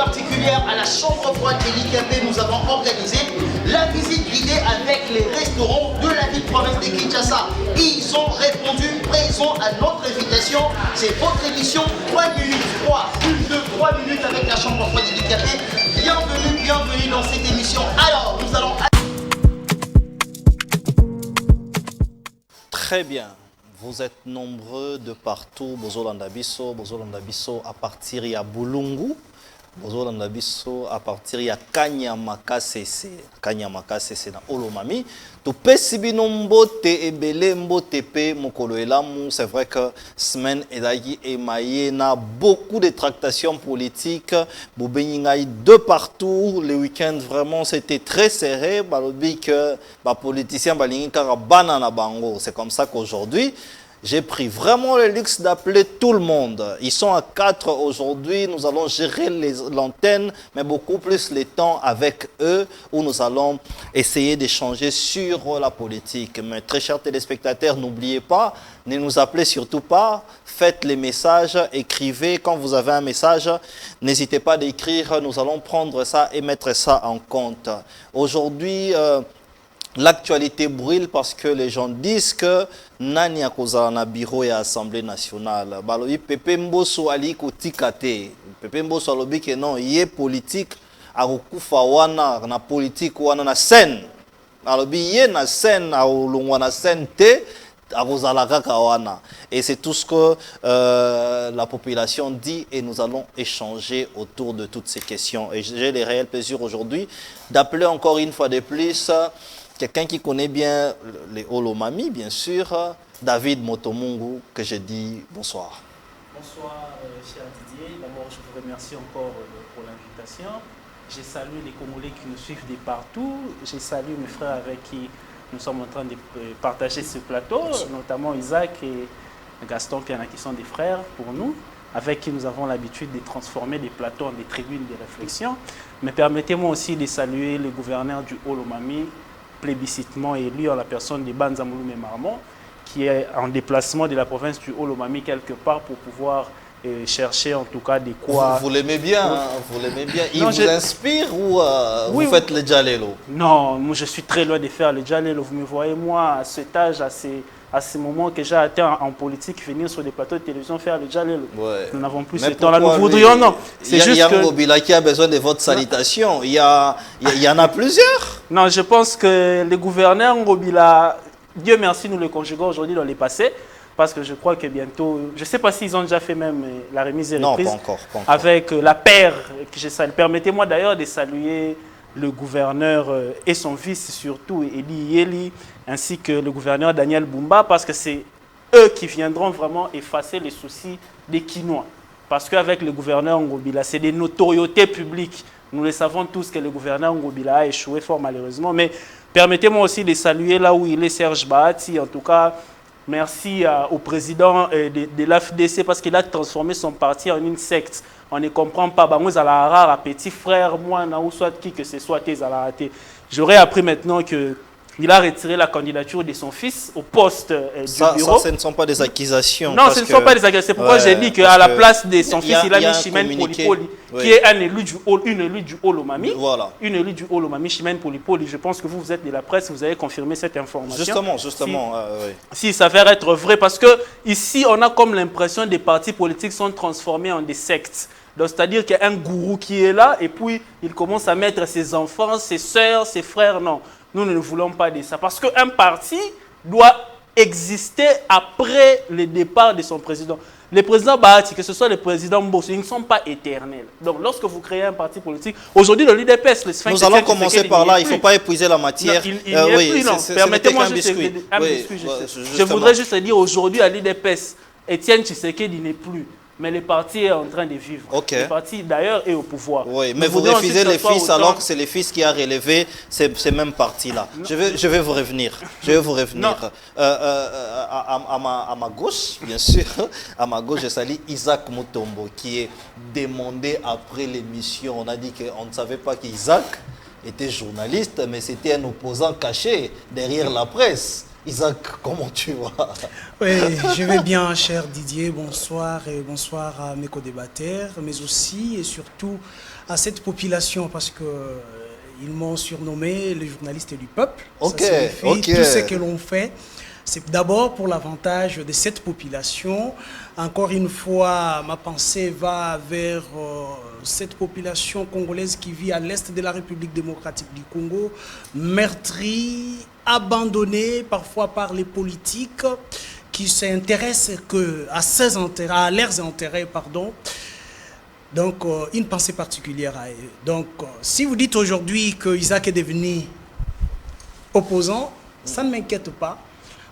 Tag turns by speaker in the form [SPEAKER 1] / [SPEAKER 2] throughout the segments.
[SPEAKER 1] particulière à la chambre froide et l'IKP, nous avons organisé la visite guidée avec les restaurants de la ville-province de Kinshasa. Ils ont répondu présent à notre invitation. C'est votre émission 3 minutes 3, 1, 2, 3 minutes avec la chambre froide et l'IKP. Bienvenue, bienvenue dans cette émission. Alors, nous allons...
[SPEAKER 2] Très bien. Vous êtes nombreux de partout. Bozolanda biso à partir ya Bulungu. Bozolanda biso à partir ya Kanyamaka CC na Olomami. To pesibino mbote ebele mbote pe mokolo elamu. C'est vrai que semaine edagi emaye na beaucoup de tractations politiques. Bobeningai de partout. Le week-end vraiment c'était très serré. Balobi que ba politicien balingi kara banana bango. C'est comme ça qu'aujourd'hui j'ai pris vraiment le luxe d'appeler tout le monde. Ils sont à 4 aujourd'hui. Nous allons gérer l'antenne, mais beaucoup plus le temps avec eux, où nous allons essayer d'échanger sur la politique. Mais très chers téléspectateurs, n'oubliez pas, ne nous appelez surtout pas. Faites les messages, écrivez. Quand vous avez un message, n'hésitez pas d'écrire. Nous allons prendre ça et mettre ça en compte. Aujourd'hui, l'actualité brûle parce que les gens disent que Nani Akozana bureau et Assemblée nationale. Balobi Pepe Mboso ali kotikate. Pepe Mboso alobi que non, yé politique a okufa wana na politique wana na scène. Balobi yé na scène a olongwa na scène te akozala kaka wana. Et c'est tout ce que la population dit et nous allons échanger autour de toutes ces questions. Et j'ai le réel plaisir aujourd'hui d'appeler encore une fois de plus quelqu'un qui connaît bien les Olomami, bien sûr, David Motomungu, que je dis bonsoir.
[SPEAKER 3] Bonsoir, cher Didier. D'abord, je vous remercie encore pour l'invitation. Je salue les Congolais qui nous suivent de partout. Je salue mes frères avec qui nous sommes en train de partager ce plateau, notamment Isaac et Gaston Piana, qui sont des frères pour nous, avec qui nous avons l'habitude de transformer des plateaux en des tribunes de réflexion. Mais permettez-moi aussi de saluer le gouverneur du Olomami, plébiscitement élu en la personne de Banza Mouloumé Marmon, qui est en déplacement de la province du Olomami quelque part pour pouvoir chercher en tout cas de quoi...
[SPEAKER 2] Vous l'aimez bien, hein, vous l'aimez bien. Il vous inspire ou vous faites le Djalelo?
[SPEAKER 3] Non, moi je suis très loin de faire le Djalelo. Vous me voyez, moi, à cet âge, à ce moment que j'ai atteint en politique, venir sur des plateaux de télévision faire le Djalelo. Ouais. Nous n'avons plus ce temps-là. Nous voudrions, non.
[SPEAKER 2] C'est juste que... Il y a Ngobila qui a besoin de votre salutation. Il y en a plusieurs.
[SPEAKER 3] Non, je pense que le gouverneur Ngobila, Dieu merci, nous le conjuguons aujourd'hui dans les passés. Parce que je crois que bientôt, je ne sais pas s'ils ont déjà fait même la remise et reprise.
[SPEAKER 2] Non, pas encore.
[SPEAKER 3] Avec la paire que je salue. Permettez-moi d'ailleurs de saluer le gouverneur et son fils surtout, Eli Yeli, ainsi que le gouverneur Daniel Bumba, parce que c'est eux qui viendront vraiment effacer les soucis des Kinois. Parce qu'avec le gouverneur Ngobila, c'est des notoriétés publiques. Nous le savons tous que le gouverneur Ngobila a échoué fort malheureusement. Mais permettez-moi aussi de saluer là où il est Serge Bahati, en tout cas. Merci au président de l'AFDC parce qu'il a transformé son parti en une secte. On ne comprend pas. Petit frère, moi, ou soit qui que ce soit, j'aurais appris maintenant que il a retiré la candidature de son fils au poste du bureau.
[SPEAKER 2] Ça, ce ne sont pas des accusations.
[SPEAKER 3] Non, ce ne sont pas des accusations. C'est pourquoi j'ai dit qu'à la place de son fils, il a mis Chimène Polipoli, qui est une élue du Olomami. Voilà. Une élue du Olomami, Chimène Polipoli. Je pense que vous êtes de la presse, vous avez confirmé cette information.
[SPEAKER 2] Justement.
[SPEAKER 3] Si ça s'avère être vrai, parce que ici, on a comme l'impression que des partis politiques sont transformés en des sectes. C'est-à-dire qu'il y a un gourou qui est là et puis il commence à mettre ses enfants, ses sœurs, ses frères. Non, nous ne voulons pas de ça. Parce qu'un parti doit exister après le départ de son président. Les présidents Bahati, que ce soit les présidents Mbosso, ils ne sont pas éternels. Donc lorsque vous créez un parti politique, aujourd'hui le l'UDPS, le
[SPEAKER 2] nous allons commencer par là, il ne faut pas épuiser la matière.
[SPEAKER 3] Permettez-moi juste un biscuit. Je voudrais juste dire aujourd'hui à l'UDPS, Étienne Tshisekedi n'est plus. Mais le parti est en train de vivre. Le parti, d'ailleurs, est au pouvoir.
[SPEAKER 2] Oui, mais vous refusez les fils alors que c'est les fils qui a relevé ces mêmes partis-là. Je vais vous revenir. À ma gauche, bien sûr, à ma gauche, je salue Isaac Mutombo, qui est demandé après l'émission. On a dit qu'on ne savait pas qu'Isaac était journaliste, mais c'était un opposant caché derrière la presse. Isaac, comment tu vas?
[SPEAKER 4] Oui, je vais bien, cher Didier. Bonsoir et bonsoir à mes co-débatteurs, mais aussi et surtout à cette population parce que ils m'ont surnommé le journaliste du peuple.
[SPEAKER 2] Ok,
[SPEAKER 4] Ça signifie
[SPEAKER 2] ok.
[SPEAKER 4] tout ce que l'on fait, c'est d'abord pour l'avantage de cette population. Encore une fois, ma pensée va vers cette population congolaise qui vit à l'est de la République démocratique du Congo, meurtrie, abandonnée parfois par les politiques qui s'intéressent que à leurs intérêts, pardon. Donc, une pensée particulière à eux. Donc, si vous dites aujourd'hui que Isaac est devenu opposant, ça ne m'inquiète pas.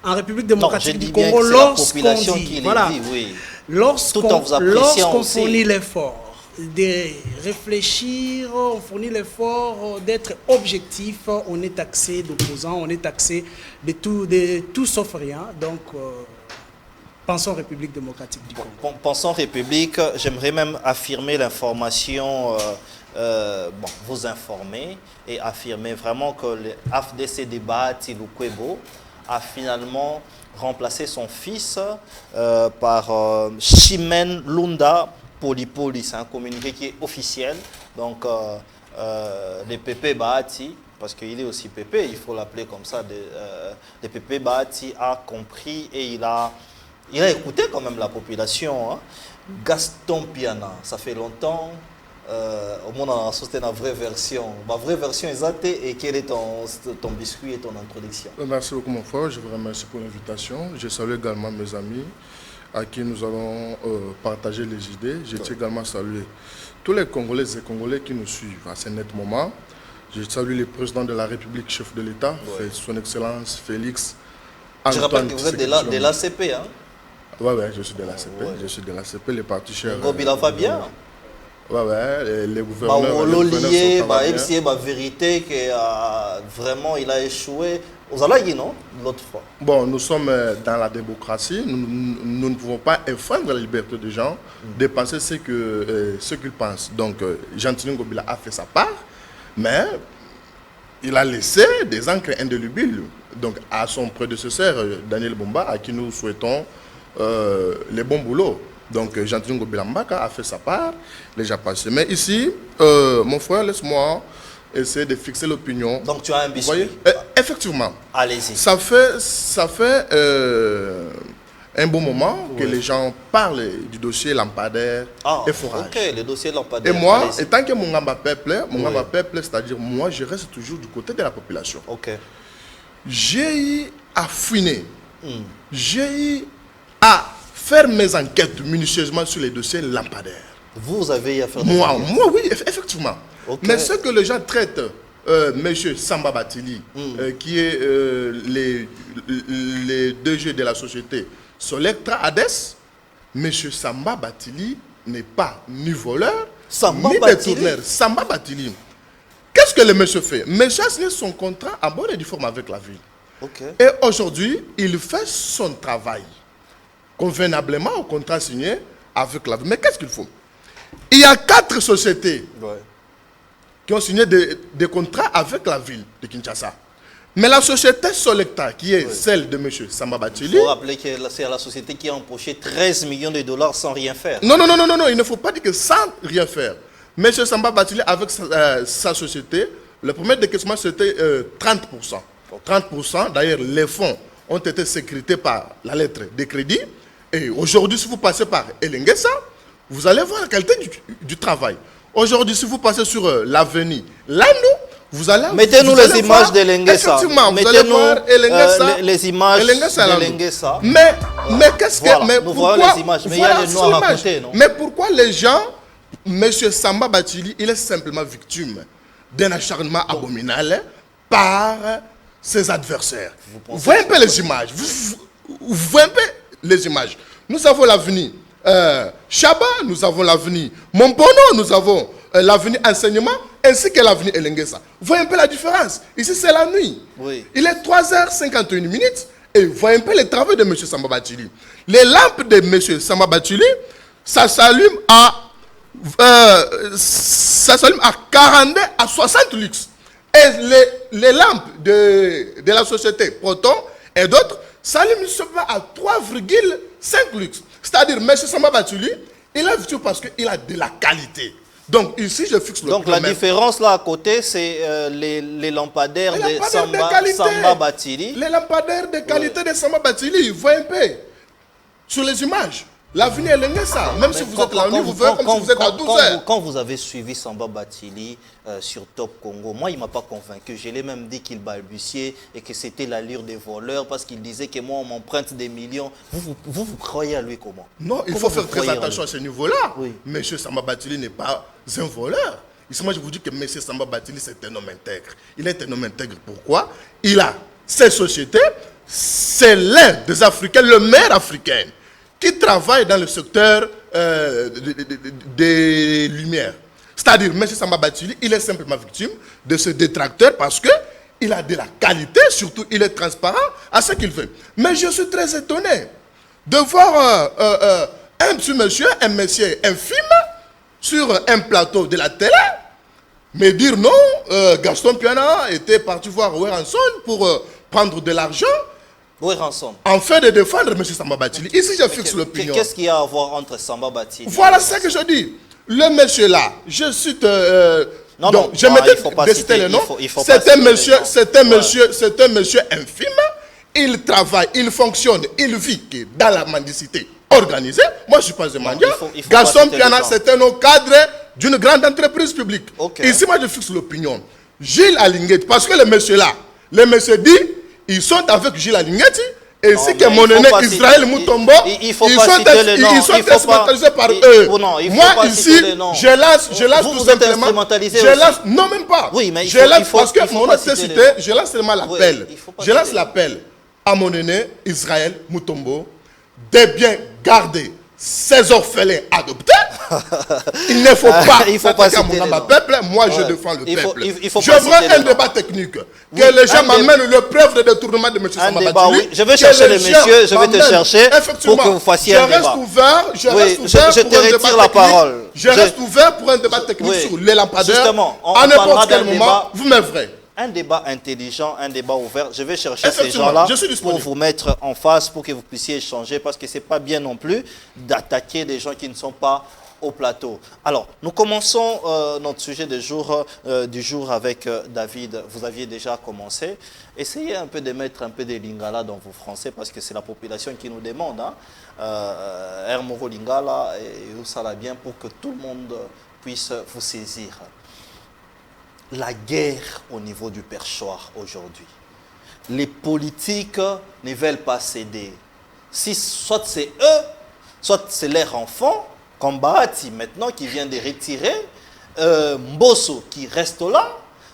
[SPEAKER 4] En République démocratique du Congo, lorsqu'on dit, voilà,
[SPEAKER 2] oui.
[SPEAKER 4] lorsqu'on
[SPEAKER 2] aussi.
[SPEAKER 4] fournit l'effort de réfléchir, on fournit l'effort d'être objectif, on est taxé d'opposant, on est taxé de tout sauf rien. Donc, pensons République démocratique du Congo.
[SPEAKER 2] Pensons République, j'aimerais même affirmer l'information, vous informer et affirmer vraiment que le AFDC débat Tilukwebo a finalement remplacé son fils par Chimène Lunda Polipoli. C'est un communiqué qui est officiel. Donc, les PP Bahati, parce qu'il est aussi PP, il faut l'appeler comme ça, les PP Bahati a compris et il a écouté quand même la population. Hein. Gaston Piana, ça fait longtemps. Au moins, on a sauté la vraie version. Ma vraie version exacte, et quel est ton biscuit et ton introduction?
[SPEAKER 5] Merci beaucoup mon frère, je vous remercie pour l'invitation. Je salue également mes amis à qui nous allons partager les idées. Je tiens également à saluer tous les Congolaises et Congolais qui nous suivent à ce net moment. Je salue le président de la République, chef de l'État, son Excellence Félix Antoine.
[SPEAKER 2] Je rappelle que vous êtes de l'ACP, hein?
[SPEAKER 5] Oui, je suis de l'ACP. Je suis de l'ACP, les partis chers.
[SPEAKER 2] Gobila Fabien.
[SPEAKER 5] Les gouverneurs.
[SPEAKER 2] Lié, vérité que vraiment il a échoué. Vous allez non l'autre fois.
[SPEAKER 5] Bon, nous sommes dans la démocratie. Nous ne pouvons pas enfreindre la liberté des gens de penser ce qu'ils pensent. Donc, Jean-Tini Ngobila a fait sa part, mais il a laissé des encres indélébiles. Donc, à son prédécesseur, Daniel Bumba, à qui nous souhaitons les bons boulots. Donc, Jean-Tini Ngobila Mbaka a fait sa part, déjà passé. Mais ici, mon frère, laisse-moi essayer de fixer l'opinion.
[SPEAKER 2] Donc, tu as un biscuit.
[SPEAKER 5] Vous voyez? Effectivement.
[SPEAKER 2] Allez-y.
[SPEAKER 5] Ça fait un bon moment que les gens parlent du dossier lampadaire et forage.
[SPEAKER 2] Ok, le dossier lampadaire.
[SPEAKER 5] Et moi, étant que mon peuple, c'est-à-dire moi, je reste toujours du côté de la population.
[SPEAKER 2] Ok.
[SPEAKER 5] J'ai eu à fouiner. J'ai eu à faire mes enquêtes minutieusement sur les dossiers lampadaires.
[SPEAKER 2] Vous avez à faire
[SPEAKER 5] moi, oui, effectivement.
[SPEAKER 2] Okay.
[SPEAKER 5] Mais ce que les gens traitent, M. Samba Batili, qui est les DG de la société Solectra Hades, M. Samba Batili n'est pas ni voleur, ni détourneur. Samba Batili. Qu'est-ce que le monsieur fait? Monsieur a signé son contrat en bonne et due forme avec la ville.
[SPEAKER 2] Okay.
[SPEAKER 5] Et aujourd'hui, il fait son travail convenablement au contrat signé avec la ville. Mais qu'est-ce qu'il faut? Il y a 4 sociétés qui ont signé des contrats avec la ville de Kinshasa. Mais la société Solecta, qui est celle de M. Samba Batili...
[SPEAKER 2] Il faut rappeler que c'est la société qui a empoché 13 millions de dollars sans rien faire.
[SPEAKER 5] Non, il ne faut pas dire que sans rien faire. M. Samba Batili, avec sa société, le premier décaissement, c'était 30%. 30%, d'ailleurs, les fonds ont été sécurités par la lettre de crédit. Et aujourd'hui, si vous passez par Elengesa, vous allez voir la qualité du travail. Aujourd'hui, si vous passez sur l'avenue Landou, vous allez...
[SPEAKER 2] Mettez-nous les images d'Elengesa.
[SPEAKER 5] Effectivement, vous allez voir Elengesa.
[SPEAKER 2] Les images d'Elengesa.
[SPEAKER 5] Mais qu'est-ce que...
[SPEAKER 2] Voilà,
[SPEAKER 5] mais
[SPEAKER 2] nous
[SPEAKER 5] pourquoi,
[SPEAKER 2] voyons les images, mais il y a les noirs à côté, non?
[SPEAKER 5] Mais pourquoi les gens... M. Samba Batili, il est simplement victime d'un acharnement abominable par ses adversaires. Vous voyez un peu les images. Vous voyez un peu les images. Nous avons l'avenue Chaba, nous avons l'avenue Mompono, nous avons l'avenue Enseignement, ainsi que l'avenue Elengesa. Vous voyez un peu la différence. Ici, c'est la nuit.
[SPEAKER 2] Oui.
[SPEAKER 5] Il est 3h51 et vous voyez un peu les travaux de M. Samba Batili. Les lampes de M. Samba Batili, ça s'allume à 42 à 60 lux. Et les lampes de la société Proton, Et d'autres, Salim se vend à 3,5 luxe. C'est-à-dire, M. Samba Batuli, il a vu parce qu'il a de la qualité. Donc ici, je fixe le
[SPEAKER 2] Donc la différence là à côté, c'est les lampadaires de Samba Batili.
[SPEAKER 5] Les lampadaires de qualité de Samba Batili, vous voyez un peu sur les images. L'avenir est ça. Même si vous êtes là, vous verrez comme si vous êtes à 12 heures.
[SPEAKER 2] Quand vous avez suivi Samba Batili sur Top Congo, moi, il ne m'a pas convaincu. Je l'ai même dit qu'il balbutiait et que c'était l'allure des voleurs parce qu'il disait que moi, on m'emprunte des millions. Vous croyez à lui comment?
[SPEAKER 5] Non, il faut faire très attention à ce niveau-là. Oui. Monsieur Samba Batili n'est pas un voleur. Ici, moi, je vous dis que monsieur Samba Batili, c'est un homme intègre. Il est un homme intègre. Pourquoi? Il a ses sociétés. C'est l'un des Africains, le maire africain, qui travaille dans le secteur des lumières. C'est-à-dire, M. Samba Batili, il est simplement victime de ce détracteur parce qu'il a de la qualité, surtout il est transparent à ce qu'il fait. Mais je suis très étonné de voir un petit monsieur, un monsieur infime, sur un plateau de la télé, mais dire non, Gaston Piana était parti voir Oueranson pour prendre de l'argent. En fait de défendre M. Samba Batili. Ici, je fixe l'opinion.
[SPEAKER 2] Qu'est-ce qu'il y a à voir entre Samba Batili?
[SPEAKER 5] Voilà ce que je dis. Le monsieur là, je cite. Donc, je m'étais cité le nom. C'est un monsieur infime. Il travaille, il fonctionne, il vit dans la mendicité organisée. Moi, je ne suis pas un mendiant. Gaston Piana, c'est un cadre d'une grande entreprise publique. Ici, moi, je fixe l'opinion. Gilles Alinguet, parce que le monsieur là, le monsieur dit. Ils sont avec Gilles Alinguetti et c'est que mon aîné Israël Moutombo, ils sont instrumentalisés par eux. Moi ici, je lance tout simplement. Non, même pas. Oui, mais je lance parce que mon autre cité, je lance seulement l'appel. Je lance l'appel à mon aîné Israël Moutombo de bien garder ces orphelins adoptés. Il ne faut pas citer mon peuple. Moi, je défends le peuple. Je veux un débat technique. Que les gens m'amènent le preuve de détournement de M. Samba Batili.
[SPEAKER 2] Oui. Je vais chercher les messieurs, je vais te chercher pour que vous fassiez un débat.
[SPEAKER 5] Je te retire la parole. Je reste ouvert pour un débat technique sur les lampadaires.
[SPEAKER 2] Justement,
[SPEAKER 5] à n'importe quel moment, vous m'œuvrez.
[SPEAKER 2] Un débat intelligent, un débat ouvert. Je vais chercher ces gens-là pour vous mettre en face, pour que vous puissiez échanger, parce que ce n'est pas bien non plus d'attaquer des gens qui ne sont pas au plateau. Alors, nous commençons notre sujet du jour avec David. Vous aviez déjà commencé. Essayez un peu de mettre un peu de lingala dans vos français, parce que c'est la population qui nous demande. Hermoro lingala et où ça va bien pour que tout le monde puisse vous saisir. La guerre au niveau du perchoir aujourd'hui. Les politiques ne veulent pas céder. Si soit c'est eux, soit c'est leurs enfants, comme Bahati maintenant qui vient de retirer, Mbosso qui reste là.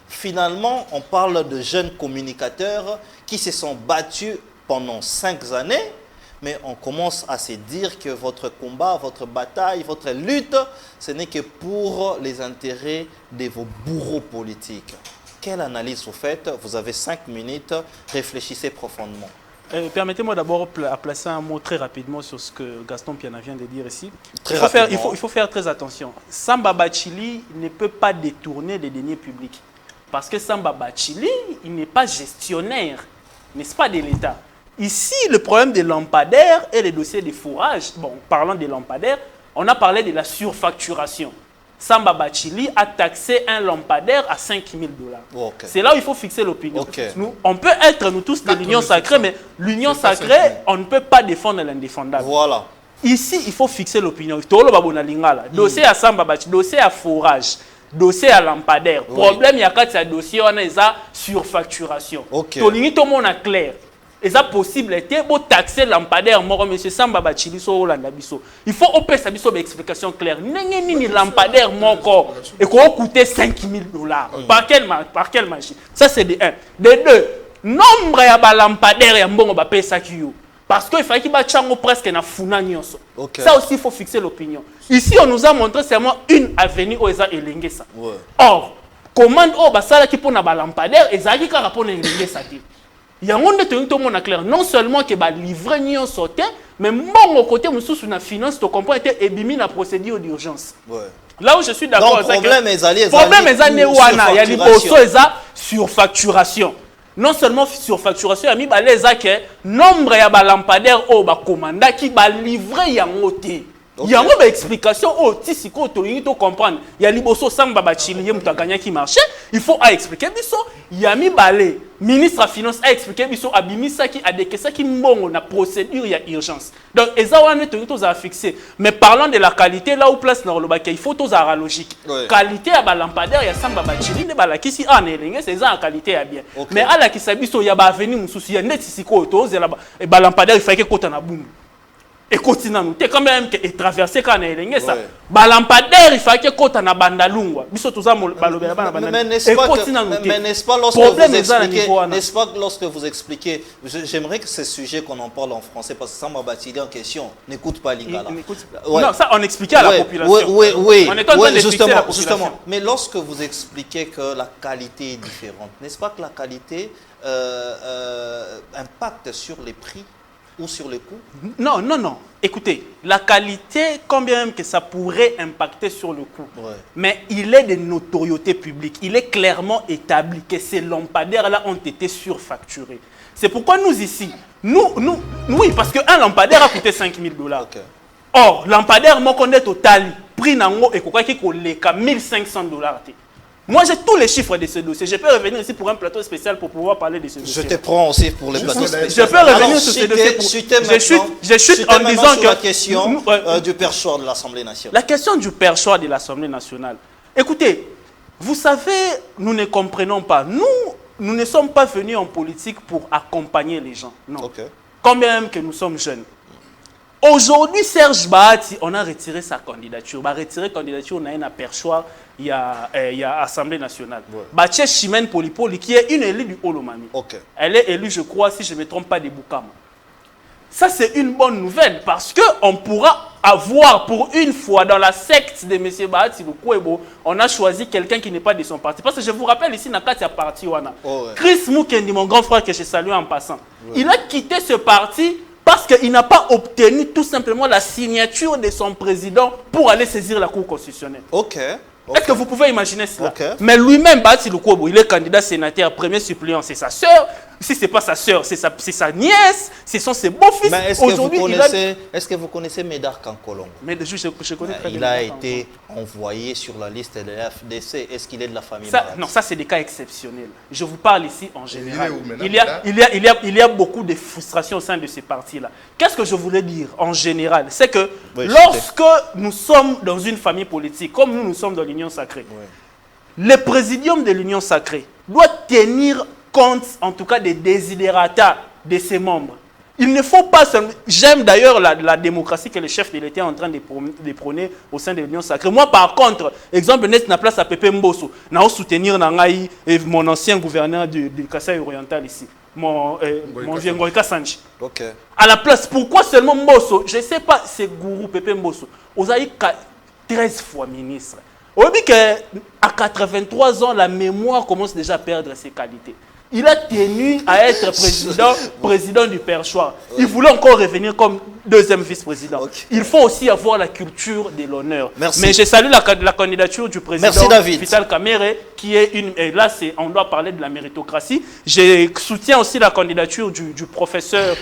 [SPEAKER 2] Finalement, on parle de jeunes communicateurs qui se sont battus pendant 5 années, mais on commence à se dire que votre combat, votre bataille, votre lutte, ce n'est que pour les intérêts de vos bourreaux politiques. Quelle analyse vous faites? Vous avez 5 minutes, réfléchissez profondément.
[SPEAKER 3] Permettez-moi d'abord de placer un mot très rapidement sur ce que Gaston Piana vient de dire ici. Il faut faire très attention. Samba Batili ne peut pas détourner les deniers publics. Parce que Samba Batili, il n'est pas gestionnaire, n'est-ce pas, de l'État. Ici, le problème des lampadaires et les dossiers de fourrage, bon, parlant des lampadaires, on a parlé de la surfacturation. Samba Batili a taxé un lampadaire à 5 000 $. C'est là où il faut fixer l'opinion. On peut être, nous tous, de l'union sacrée, mais l'union sacrée, on ne peut pas défendre l'indéfendable.
[SPEAKER 2] Voilà.
[SPEAKER 3] Ici, il faut fixer l'opinion. Dossier à Samba Batili, dossier à fourrage, dossier à lampadaire. Problème, il y a 4 dossiers, on a une surfacturation. Tout le monde est clair. Et ça possible était de taxer lampadaire mort monsieur Samba Batili so Hollanda biso. Il faut opérer ça biso explication claire. Ni lampadaire mort et quoi coûter 5 000 $. Par quelle machine? Ça c'est de 1. De 2, nombre ya ba lampadaire ya mbongo ba pesa kiyo. Parce qu'il fallait qu'il y ait presque na funa nyonso. Ça aussi il faut fixer l'opinion. Ici on nous a montré seulement une avenue où eza elenge ça. Or, commande o basala ki pona ba lampadaire ezaki ka rapona elenge ça. Il y a un monde qui est clair. Non seulement que les livres n'y sauté, mais mon côté, je na finance, tu comprends, et bimi la procédure d'urgence. Là où je suis d'accord avec ça.
[SPEAKER 2] Le problème est allé.
[SPEAKER 3] Il y a des surfacturation. non seulement surfacturation ya mibale ezake nombre ya balampadaire oyo bakomandaki balivre yango te. Il y a une explication si tu comprendre. Il y a liboso samba bachili muta gagné qui marché, il faut expliquer biso. Il y a mi balé ministre de finance a expliqué biso abimisa qui a décaissé qui mbongo na procédure il y a urgence. Donc ezawane to za fixé. Mais parlons de la qualité là où place na lobaka il faut to za logique. Qualité ya balampadaire ya samba bachili ne balakisi en elenge c'est ça qualité ya bien. Mais ala ki sabiso ya ba avenir mususi ya net siko to zela balampadaire il faut que kota na bumbu. Et continue nous quand même que traverser quand on ça balampadaire il faut que kota na bandalungwa biso toza balobela bana bandalungwa
[SPEAKER 2] mais n'est-ce pas lorsque vous expliquez j'aimerais que ce sujet qu'on en parle en français parce que ça m'a bâti en question n'écoute pas lingala
[SPEAKER 3] non ça on expliquait à la population
[SPEAKER 2] oui justement mais lorsque vous expliquez que la qualité est différente n'est-ce pas que la qualité impacte sur les prix ou sur le coût?
[SPEAKER 3] Non. Écoutez, la qualité, combien même que ça pourrait impacter sur le coût, mais il est de notoriété publique. Il est clairement établi que ces lampadaires-là ont été surfacturés. C'est pourquoi nous ici, oui, parce qu'un lampadaire a coûté 5 000 $. Or, lampadaire, moi, qu'on est total, prix nango et quoi qu'il y a 1 500 $. Moi, j'ai tous les chiffres de ce dossier. Je peux revenir ici pour un plateau spécial pour pouvoir parler de ce dossier.
[SPEAKER 2] Je te prends aussi pour les plateaux spéciaux.
[SPEAKER 3] Je peux revenir sur ce dossier. Je chute en disant que...
[SPEAKER 2] la question du perchoir de l'Assemblée nationale.
[SPEAKER 3] La question du perchoir de l'Assemblée nationale. Écoutez, vous savez, nous ne comprenons pas. Nous ne sommes pas venus en politique pour accompagner les gens. Non. Combien même que nous sommes jeunes. Aujourd'hui, Serge Bahati, on a retiré sa candidature. On a retiré sa candidature, on a un perchoir, il y a Assemblée nationale. Bache Chimène Polipoli, qui est une élue du Olomami. Elle est élue, je crois, si je ne me trompe pas, des Boukama. Ça, c'est une bonne nouvelle parce qu'on pourra avoir pour une fois dans la secte de M. Bahati Lukwebo, on a choisi quelqu'un qui n'est pas de son parti. Parce que je vous rappelle ici, Nakati a parti. Chris Mukendi, mon grand frère que j'ai salué en passant, il a quitté ce parti parce qu'il n'a pas obtenu tout simplement la signature de son président pour aller saisir la Cour constitutionnelle. Est-ce que vous pouvez imaginer cela? Mais lui-même, Bahati Lukwebo, il est candidat sénateur, premier suppléant, c'est sa sœur. Si ce n'est pas sa sœur, c'est sa nièce, ce sont ses beaux-fils.
[SPEAKER 2] Mais est-ce que vous connaissez Médard Kankolongo?
[SPEAKER 3] Je connais très bien.
[SPEAKER 2] Il a été envoyé sur la liste de la FDC. Est-ce qu'il est de la famille?
[SPEAKER 3] Non, ça c'est des cas exceptionnels. Je vous parle ici en général. Il y a beaucoup de frustration au sein de ces partis-là. Qu'est-ce que je voulais dire en général? C'est que lorsque nous sommes dans une famille politique, comme nous sommes dans l'Union sacrée, le présidium de l'Union sacrée doit tenir compte, en tout cas, des desiderata de ses membres. Il ne faut pas... J'aime d'ailleurs la démocratie que le chef de l'État est en train de prôner au sein de l'Union sacrée. Moi, par contre, exemple, net na place à Pepe Mbosso, na soutenir Nangaï et mon ancien gouverneur du Kasaï oriental ici, mon vieux Ngoïka Sanchi. À la place, pourquoi seulement Mbosso? Je ne sais pas, c'est gourou Pepe Mbosso. Vous avez 13 fois ministre. On dit qu'à 83 ans, la mémoire commence déjà à perdre ses qualités. Il a tenu à être président du perchoir. Il voulait encore revenir comme deuxième vice-président. Il faut aussi avoir la culture de l'honneur. Mais je salue la candidature du président Vital Kamerhe, qui est une... Et là, on doit parler de la méritocratie. Je soutiens aussi la candidature du professeur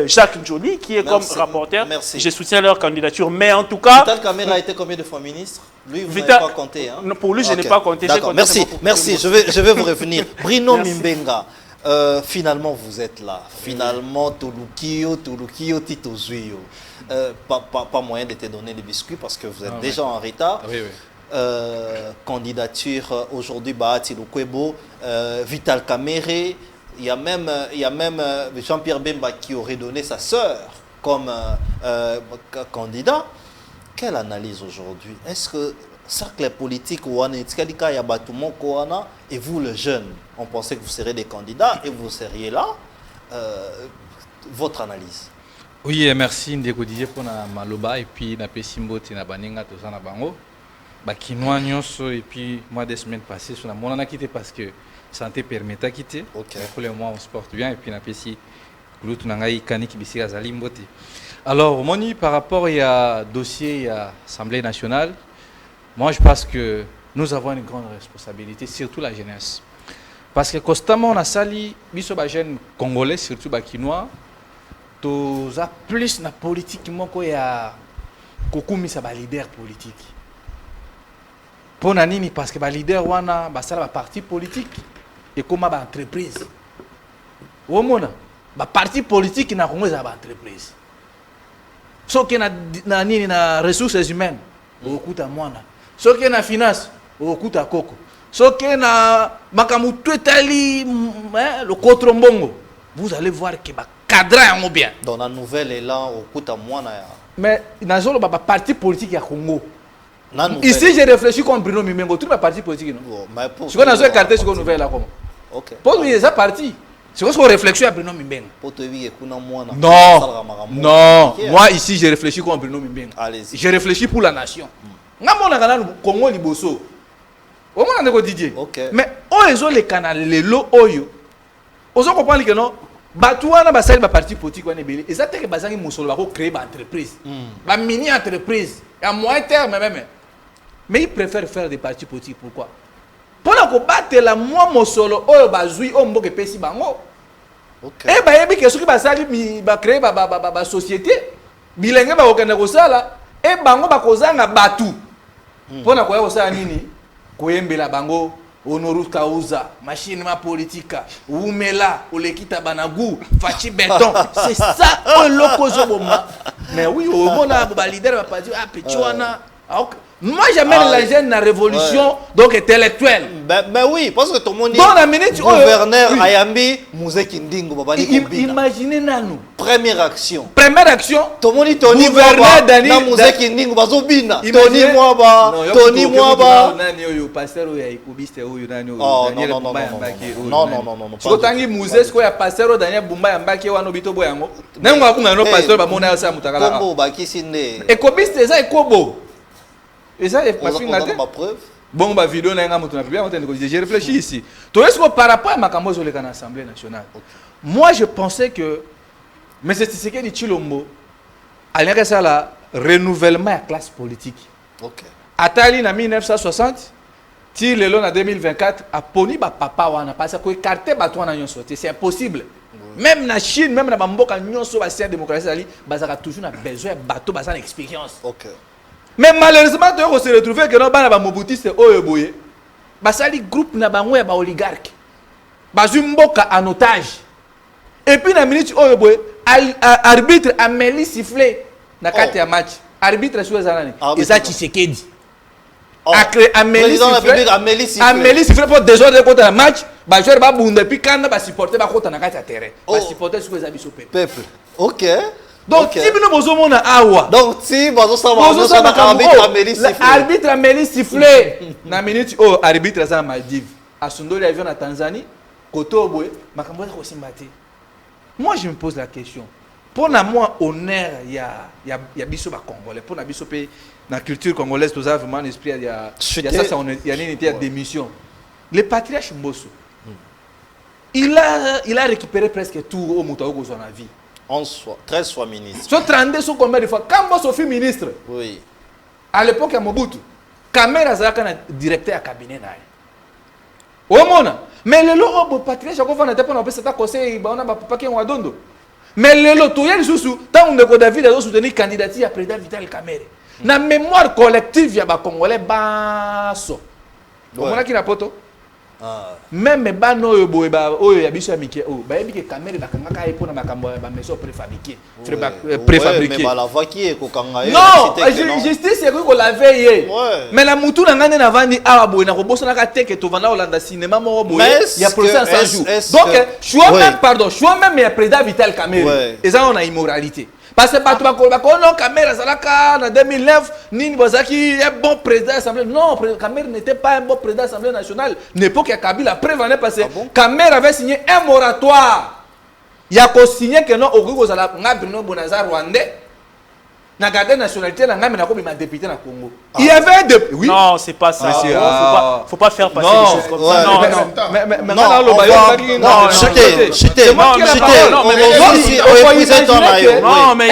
[SPEAKER 3] Jacques Njoli, qui est comme rapporteur. Je soutiens leur candidature. Mais en tout cas...
[SPEAKER 2] Vital Kamerhe a été combien de fois ministre? Lui, vous n'avez pas compté. Hein?
[SPEAKER 3] Non, pour lui, je n'ai pas compté.
[SPEAKER 2] Merci. Je vais vous revenir. Bruno Mimbenga, finalement, vous êtes là. Finalement, Tulukio, Tito Zuyo. Pas moyen de te donner des biscuits parce que vous êtes déjà en retard. Candidature aujourd'hui, Bahati Lukwebo, Vital Kamerhe. Il y a même Jean-Pierre Bemba qui aurait donné sa sœur comme candidat. Quelle analyse aujourd'hui? Est-ce que cercle politique et vous, le jeune, on pensait que vous seriez des candidats et vous seriez là? Votre analyse?
[SPEAKER 6] Oui, merci Ndeko Didier pour na maloba et puis na pesimbote na baninga tozana bango. Ba kinwa nyonso et puis moi des semaines passées sur la monana quitté parce que santé permet à quitter. Pour le moment on se porte bien et puis na pesi l'autre nangai kaniki bisika zalimbote. Alors, Moni, par rapport à dossier à l'Assemblée nationale, moi je pense que nous avons une grande responsabilité, surtout la jeunesse. Parce que constamment, on a sali, biso ba jeunes congolais, surtout ba quinois, tous a plus na politique moko ya kokumi sa ba leader politique. Pour nani parce que ba leader wana ba sala ba parti politique et comme ba entreprise. Omona ba parti politique na Congo za ba entreprise. So que na nini na ressources humaines, okuta mwana. So que na finance, okuta koko. So que na makamutu etali le cotrombongo. Vous allez voir que ba cadre en bien.
[SPEAKER 2] Dans la nouvelle élan okuta mwana ya.
[SPEAKER 6] Mais nazolo ba parti politique ya Congo.
[SPEAKER 2] Ici
[SPEAKER 6] j'ai réfléchi comme Bruno Mimengo, tout le parti politique non.
[SPEAKER 2] Mais pour
[SPEAKER 6] ce qu'on a écarté ce qu'on nouvelle là comment.
[SPEAKER 2] OK.
[SPEAKER 6] Pour lui ça parti. C'est quoi réflexion à Bruno Mimengo.
[SPEAKER 2] Pour te dire kuna mwana.
[SPEAKER 6] Non, moi ici j'ai réfléchi comme Bruno Mimengo.
[SPEAKER 2] Allez-y.
[SPEAKER 6] J'ai réfléchi pour la nation. Ngamona kana Congo liboso. Au moins on a Didier.
[SPEAKER 2] OK.
[SPEAKER 6] Mais ozo les canal lelo oyo. Ozo comprendre que non Batouana basali ba parti politique wana belé et ça te que bazangi musolo ba ko créer ba entreprise. Ba mini entreprise à moyen terme même. Mais ils préfèrent faire des partis politiques pourquoi? Pour la combattre la moi musolo oyo bazui o mboke pesi bango.
[SPEAKER 2] OK.
[SPEAKER 6] Et ba yebi que soki basali ba créer ba société bilenge ba okenda ko sala et bango ba kozanga batu. Pour na koya ko sala nini? Koyembela bango Honoru Kauza, machine ma politique, Oumela, Olekita Banagou, Fachi Béton, c'est ça le locozo bomba. Mais oui, au moment où le leader va pas dire, ah, Pétuana, moi j'amène la jeune la révolution, donc intellectuelle.
[SPEAKER 2] Mais oui, parce que tout le monde dit,
[SPEAKER 6] gouverneur
[SPEAKER 2] Ayambi, Mouzeki Ndingo, Babani Koubina.
[SPEAKER 6] Imaginez nous.
[SPEAKER 2] Première action.
[SPEAKER 6] Tout
[SPEAKER 2] le monde dit, Tony Mwaba, na Mouzeki Ndingo, Bazobina. Tony Mwaba, Tony Mwaba.
[SPEAKER 6] Pasteur ou Yaikubiste ou Daniel.
[SPEAKER 2] Non.
[SPEAKER 6] Si vous avez Mouzes, quoi, pasteur Daniel Bumba Mbaki ou Anobito Boyango. N'a pas un pasteur, bah mon asa Moutakala.
[SPEAKER 2] Kombo, Bakisine.
[SPEAKER 6] Et Kobiste, ça est Kobo. Et ça est pas fini.
[SPEAKER 2] Ma preuve.
[SPEAKER 6] Bon, ma vidéo n'a pas j'ai réfléchi ici. Tout est-ce que par rapport à ma campagne sur l'Assemblée nationale, moi je pensais que, mais c'est ce que dit Chilombo, à l'intérieur là, renouvellement de la classe politique.
[SPEAKER 2] Ok.
[SPEAKER 6] Atali en 1960, Tilelo en 2024, a poni ba papa wana parce que écarter bateau na nyonso, c'est impossible. Même na Chine, même na bamboka nyonso ba c'est démocratie ali, bazaka toujours na besoin bateau bazana expérience.
[SPEAKER 2] OK.
[SPEAKER 6] Mais malheureusement, on se retrouve que nos Mobutiste Oyeboye, basali groupe na bango ya ba oligarque. Bazumboka en otage. Et puis na minute Oyeboye, arbitre Amélie sifflé na kati ya match. Arbitre sur zanani. Et ça Tshisekedi. Amélie sifflé pour désordre contre le match. Ba joueur ba bunda puis quand ba supporter ba kota na kati ya terrain. Ba supporter sur les abisso
[SPEAKER 2] peuple. OK.
[SPEAKER 6] Donc, si nous avons awa.
[SPEAKER 2] Donc, si vous
[SPEAKER 6] arbitre Amélie sifflé. Na minute oh arbitre za Maldives. Asundoli avion na Tanzanie. Koto boy, makambo za kosimbate. Moi je me pose la question. Pour moi honneur ya biso ba congolais. Pour na biso pe na culture congolaise tous vraiment un esprit il y a ça on il y a une unité d'émission. Le patriarche Mbosso. Il a récupéré presque tout au Moutaogo dans la vie.
[SPEAKER 2] 13 fois ministre.
[SPEAKER 6] Sur 32 sont combien de fois? Quand Mbosso fut ministre,
[SPEAKER 2] oui.
[SPEAKER 6] À l'époque, à Mobutu, Kamera Zaka directeur à cabinet. Au monde. Mais le lot, patriarche, chaque fois, on n'était pas en fait, conseil, on a pas qui ont dondo. Mais le lot, tout y a sous tant que David a soutenu candidature à président Vital Kamerhe. Na mémoire collective, il y a des Congolais basso. On a qui la poto? Même les bano yabiso amike oh ba yebike Kamerhe bakanga epo na makambo ba maison préfabriquée préfabriquée
[SPEAKER 2] mais la voix qui est kokanga
[SPEAKER 6] non justice c'est ko laver mais la mutu na ngane na vandi awa boy na ko bosana ka teke to vanda olanda cinéma mo boy il y a procès en 100 jours donc choix même pardon choix même il y a président Vital Kamerhe et ça on a immoralité. Parce que bato non Kamerhe Zalaka en 2009 Nini Bozaki est bon président de l'Assemblée. Non, Kamerhe n'était pas un bon président de l'Assemblée nationale. L'époque à Kabila prévenait parce que Kamerhe avait signé un moratoire. Il a signé que non au Bruno Bonazar rwandais.
[SPEAKER 7] na garder nationalité na ngami na comme ma député na Congo. Il y avait un député. Oui.
[SPEAKER 3] Non, c'est pas ça.
[SPEAKER 7] Monsieur,
[SPEAKER 3] Faut pas faire passer
[SPEAKER 7] non,
[SPEAKER 3] les choses comme ça. Non,
[SPEAKER 7] mais
[SPEAKER 2] Non,
[SPEAKER 7] mais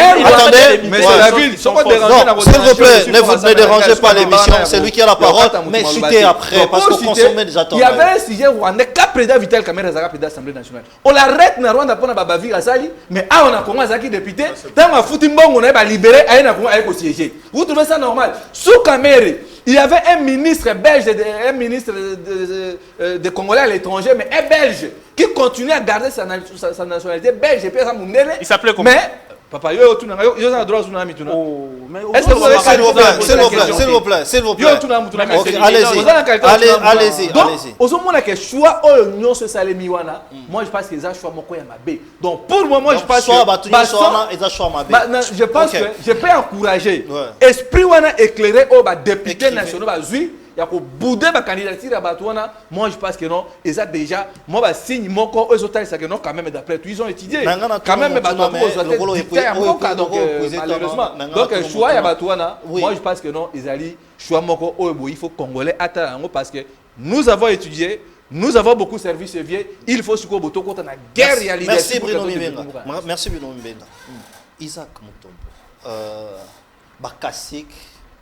[SPEAKER 7] c'est la ville. S'il
[SPEAKER 2] vous plaît, ne dérangez pas l'émission. C'est lui qui a la parole. Mais chutez après, parce qu'on consomme déjà ton.
[SPEAKER 7] Il y avait un sujet rwandais, le président Vital Kamerhe Zaka, président de l'Assemblée nationale. On l'arrête na Rwanda pour na Babavi Rasali, mais on a Congo Zaki député. Tant qu'on a foutu Mbongo, on a libéré, on a siégé. Vous trouvez ça normal? Sous Kamerhe, il y avait un ministre belge, un ministre de Congolais à l'étranger, mais un belge qui continuait à garder sa nationalité belge.
[SPEAKER 3] Il s'appelait comment?
[SPEAKER 7] Mais papa, yo tu n'as droit de tsunami tu n'as.
[SPEAKER 2] Est-ce que vous avez s'il vous plaît. Allez-y.
[SPEAKER 7] Donc, au moment que choix union se salemi wana, moi je pense que ça choix moko ya mabe. Donc pour moi je pense que je pense que je peux encourager esprit wana éclairé au député national bazui. Il y a bouder ma candidature à Batouana. Moi, je pense que non. Et ça, déjà, moi, je signe mon corps. Eux autres, c'est que non, quand même, d'après tout, ils ont étudié. Quand même, Batouana, donc, malheureusement. Donc, le choix à Batouana, moi, je pense que non, ils allaient choix mon corps. Il faut Congolais attendre parce que nous avons étudié. Nous avons beaucoup servi ce vieux. Il faut suivre Boto contre la guerre réalisée.
[SPEAKER 2] Merci, Bruno Mbenga. Merci, Bruno Mbenga. Isaac Mutombo. Bakassik,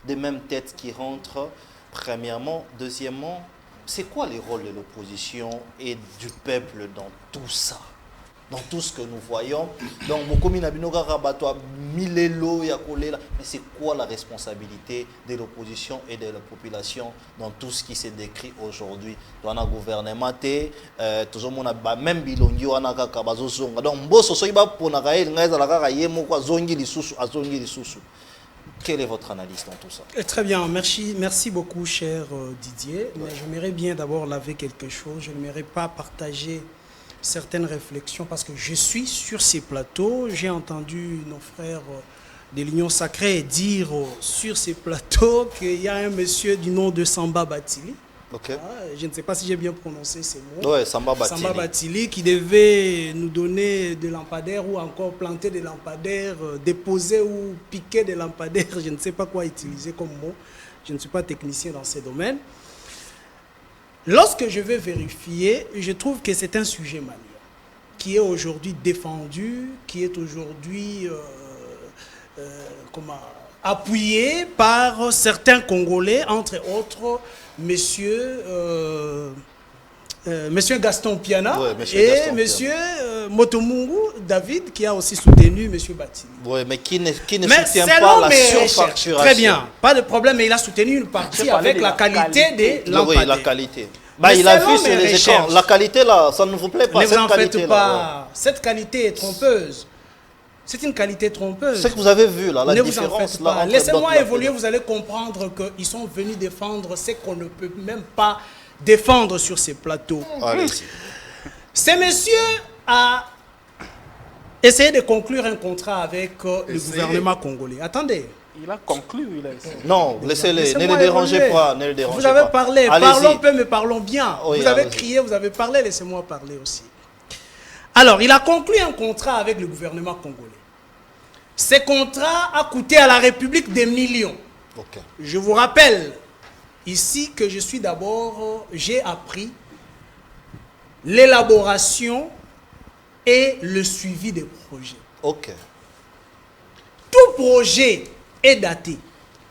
[SPEAKER 2] des mêmes têtes qui rentrent. Premièrement. Deuxièmement, c'est quoi les rôles de l'opposition et du peuple dans tout ça? Dans tout ce que nous voyons. Donc, mais c'est quoi la responsabilité de l'opposition et de la population dans tout ce qui s'est décrit aujourd'hui? Dans le gouvernement, tout le monde a même bilongi wana kaka bazosonga. Donc, mboso so iba pona kael ngaza la kaka yemo kwa zongi lisusu azongi lisusu. Quelle est votre analyse dans tout ça?
[SPEAKER 4] Très bien, merci beaucoup cher Didier. Mais j'aimerais bien d'abord laver quelque chose. Je n'aimerais pas partager certaines réflexions parce que je suis sur ces plateaux. J'ai entendu nos frères de l'Union Sacrée dire sur ces plateaux qu'il y a un monsieur du nom de Samba Batili.
[SPEAKER 2] Okay.
[SPEAKER 4] Je ne sais pas si j'ai bien prononcé ces mots.
[SPEAKER 2] Ouais, Samba Batili.
[SPEAKER 4] Samba Batili qui devait nous donner des lampadaires ou encore planter des lampadaires, déposer ou piquer des lampadaires. Je ne sais pas quoi utiliser comme mot. Je ne suis pas technicien dans ces domaines. Lorsque je vais vérifier, je trouve que c'est un sujet manuel qui est aujourd'hui défendu, qui est aujourd'hui appuyé par certains Congolais, entre autres Monsieur Gaston Piana et Monsieur Motomungu David qui a aussi soutenu Monsieur Batili.
[SPEAKER 2] Oui, mais qui ne soutient pas la surfacturation.
[SPEAKER 4] Très bien, pas de problème, mais il a soutenu une partie avec la qualité des lampadaires.
[SPEAKER 2] Oui, la qualité. Bah, il a vu sur les écrans. La qualité là, ça ne vous plaît pas.
[SPEAKER 4] Ne vous en faites pas. Cette qualité est trompeuse. C'est une qualité trompeuse.
[SPEAKER 2] Ce que vous avez vu là, la différence là.
[SPEAKER 4] Laissez-moi évoluer, vous allez comprendre qu'ils sont venus défendre ce qu'on ne peut même pas défendre sur ces plateaux. Ce monsieur a essayé de conclure un contrat avec le gouvernement congolais. Attendez.
[SPEAKER 3] Il a conclu.
[SPEAKER 2] Non, laissez-les, ne les dérangez pas.
[SPEAKER 4] Vous avez parlé, parlons peu mais parlons bien.
[SPEAKER 2] Oui,
[SPEAKER 4] vous avez crié, vous avez parlé, laissez-moi parler aussi. Alors, il a conclu un contrat avec le gouvernement congolais. Ce contrat a coûté à la République des millions.
[SPEAKER 2] Okay.
[SPEAKER 4] Je vous rappelle ici que je suis d'abord, j'ai appris l'élaboration et le suivi des projets.
[SPEAKER 2] Ok.
[SPEAKER 4] Tout projet est daté.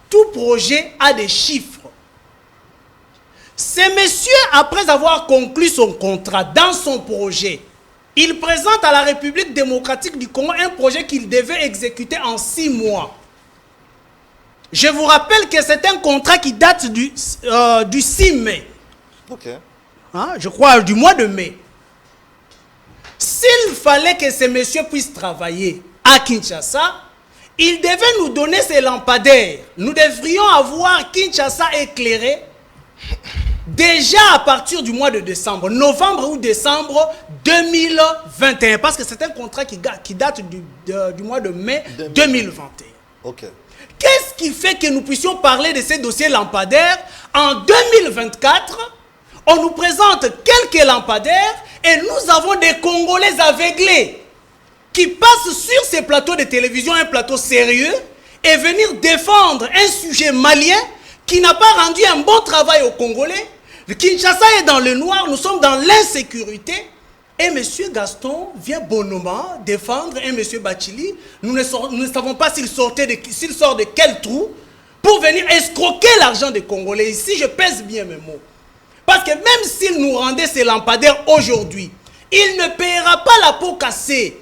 [SPEAKER 4] Tout projet a des chiffres. Ce monsieur, après avoir conclu son contrat dans son projet, il présente à la République démocratique du Congo un projet qu'il devait exécuter en 6 mois. Je vous rappelle que c'est un contrat qui date du 6 mai.
[SPEAKER 2] Ok.
[SPEAKER 4] Je crois du mois de mai. S'il fallait que ce monsieur puisse travailler à Kinshasa, il devait nous donner ses lampadaires. Nous devrions avoir Kinshasa éclairé déjà à partir du mois de décembre, novembre ou décembre 2021, parce que c'est un contrat qui date du mois de mai 2021.
[SPEAKER 2] Okay.
[SPEAKER 4] Qu'est-ce qui fait que nous puissions parler de ces dossiers lampadaires en 2024? On nous présente quelques lampadaires et nous avons des Congolais aveuglés qui passent sur ces plateaux de télévision, un plateau sérieux, et venir défendre un sujet malien qui n'a pas rendu un bon travail aux Congolais. Le Kinshasa est dans le noir, nous sommes dans l'insécurité. Et M. Gaston vient bonnement défendre un M. Bachili. Nous ne savons pas s'il sort de quel trou pour venir escroquer l'argent des Congolais. Ici, je pèse bien mes mots. Parce que même s'il nous rendait ces lampadaires aujourd'hui, il ne paiera pas la peau cassée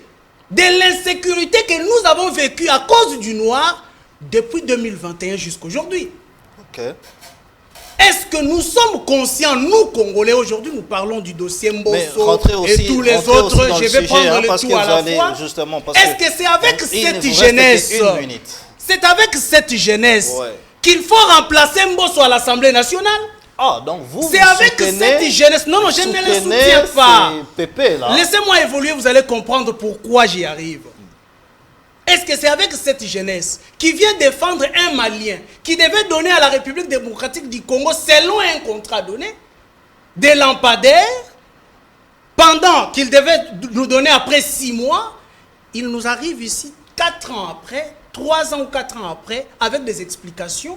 [SPEAKER 4] de l'insécurité que nous avons vécue à cause du noir depuis 2021 jusqu'à aujourd'hui.
[SPEAKER 2] Ok.
[SPEAKER 4] Est-ce que nous sommes conscients, nous Congolais, aujourd'hui nous parlons du dossier Mbosso et tous les autres, je vais prendre le tout à la fois. Est-ce que c'est avec cette jeunesse, qu'il faut remplacer Mbosso à l'Assemblée nationale?
[SPEAKER 2] Ah, donc vous,
[SPEAKER 4] c'est avec cette jeunesse. Non, je ne le soutiens pas. Laissez-moi évoluer, vous allez comprendre pourquoi j'y arrive. Est-ce que c'est avec cette jeunesse qui vient défendre un Malien qui devait donner à la République démocratique du Congo, selon un contrat donné, des lampadaires, pendant qu'il devait nous donner après 6 mois, il nous arrive ici 4 ans après, 3 ans ou 4 ans après, avec des explications,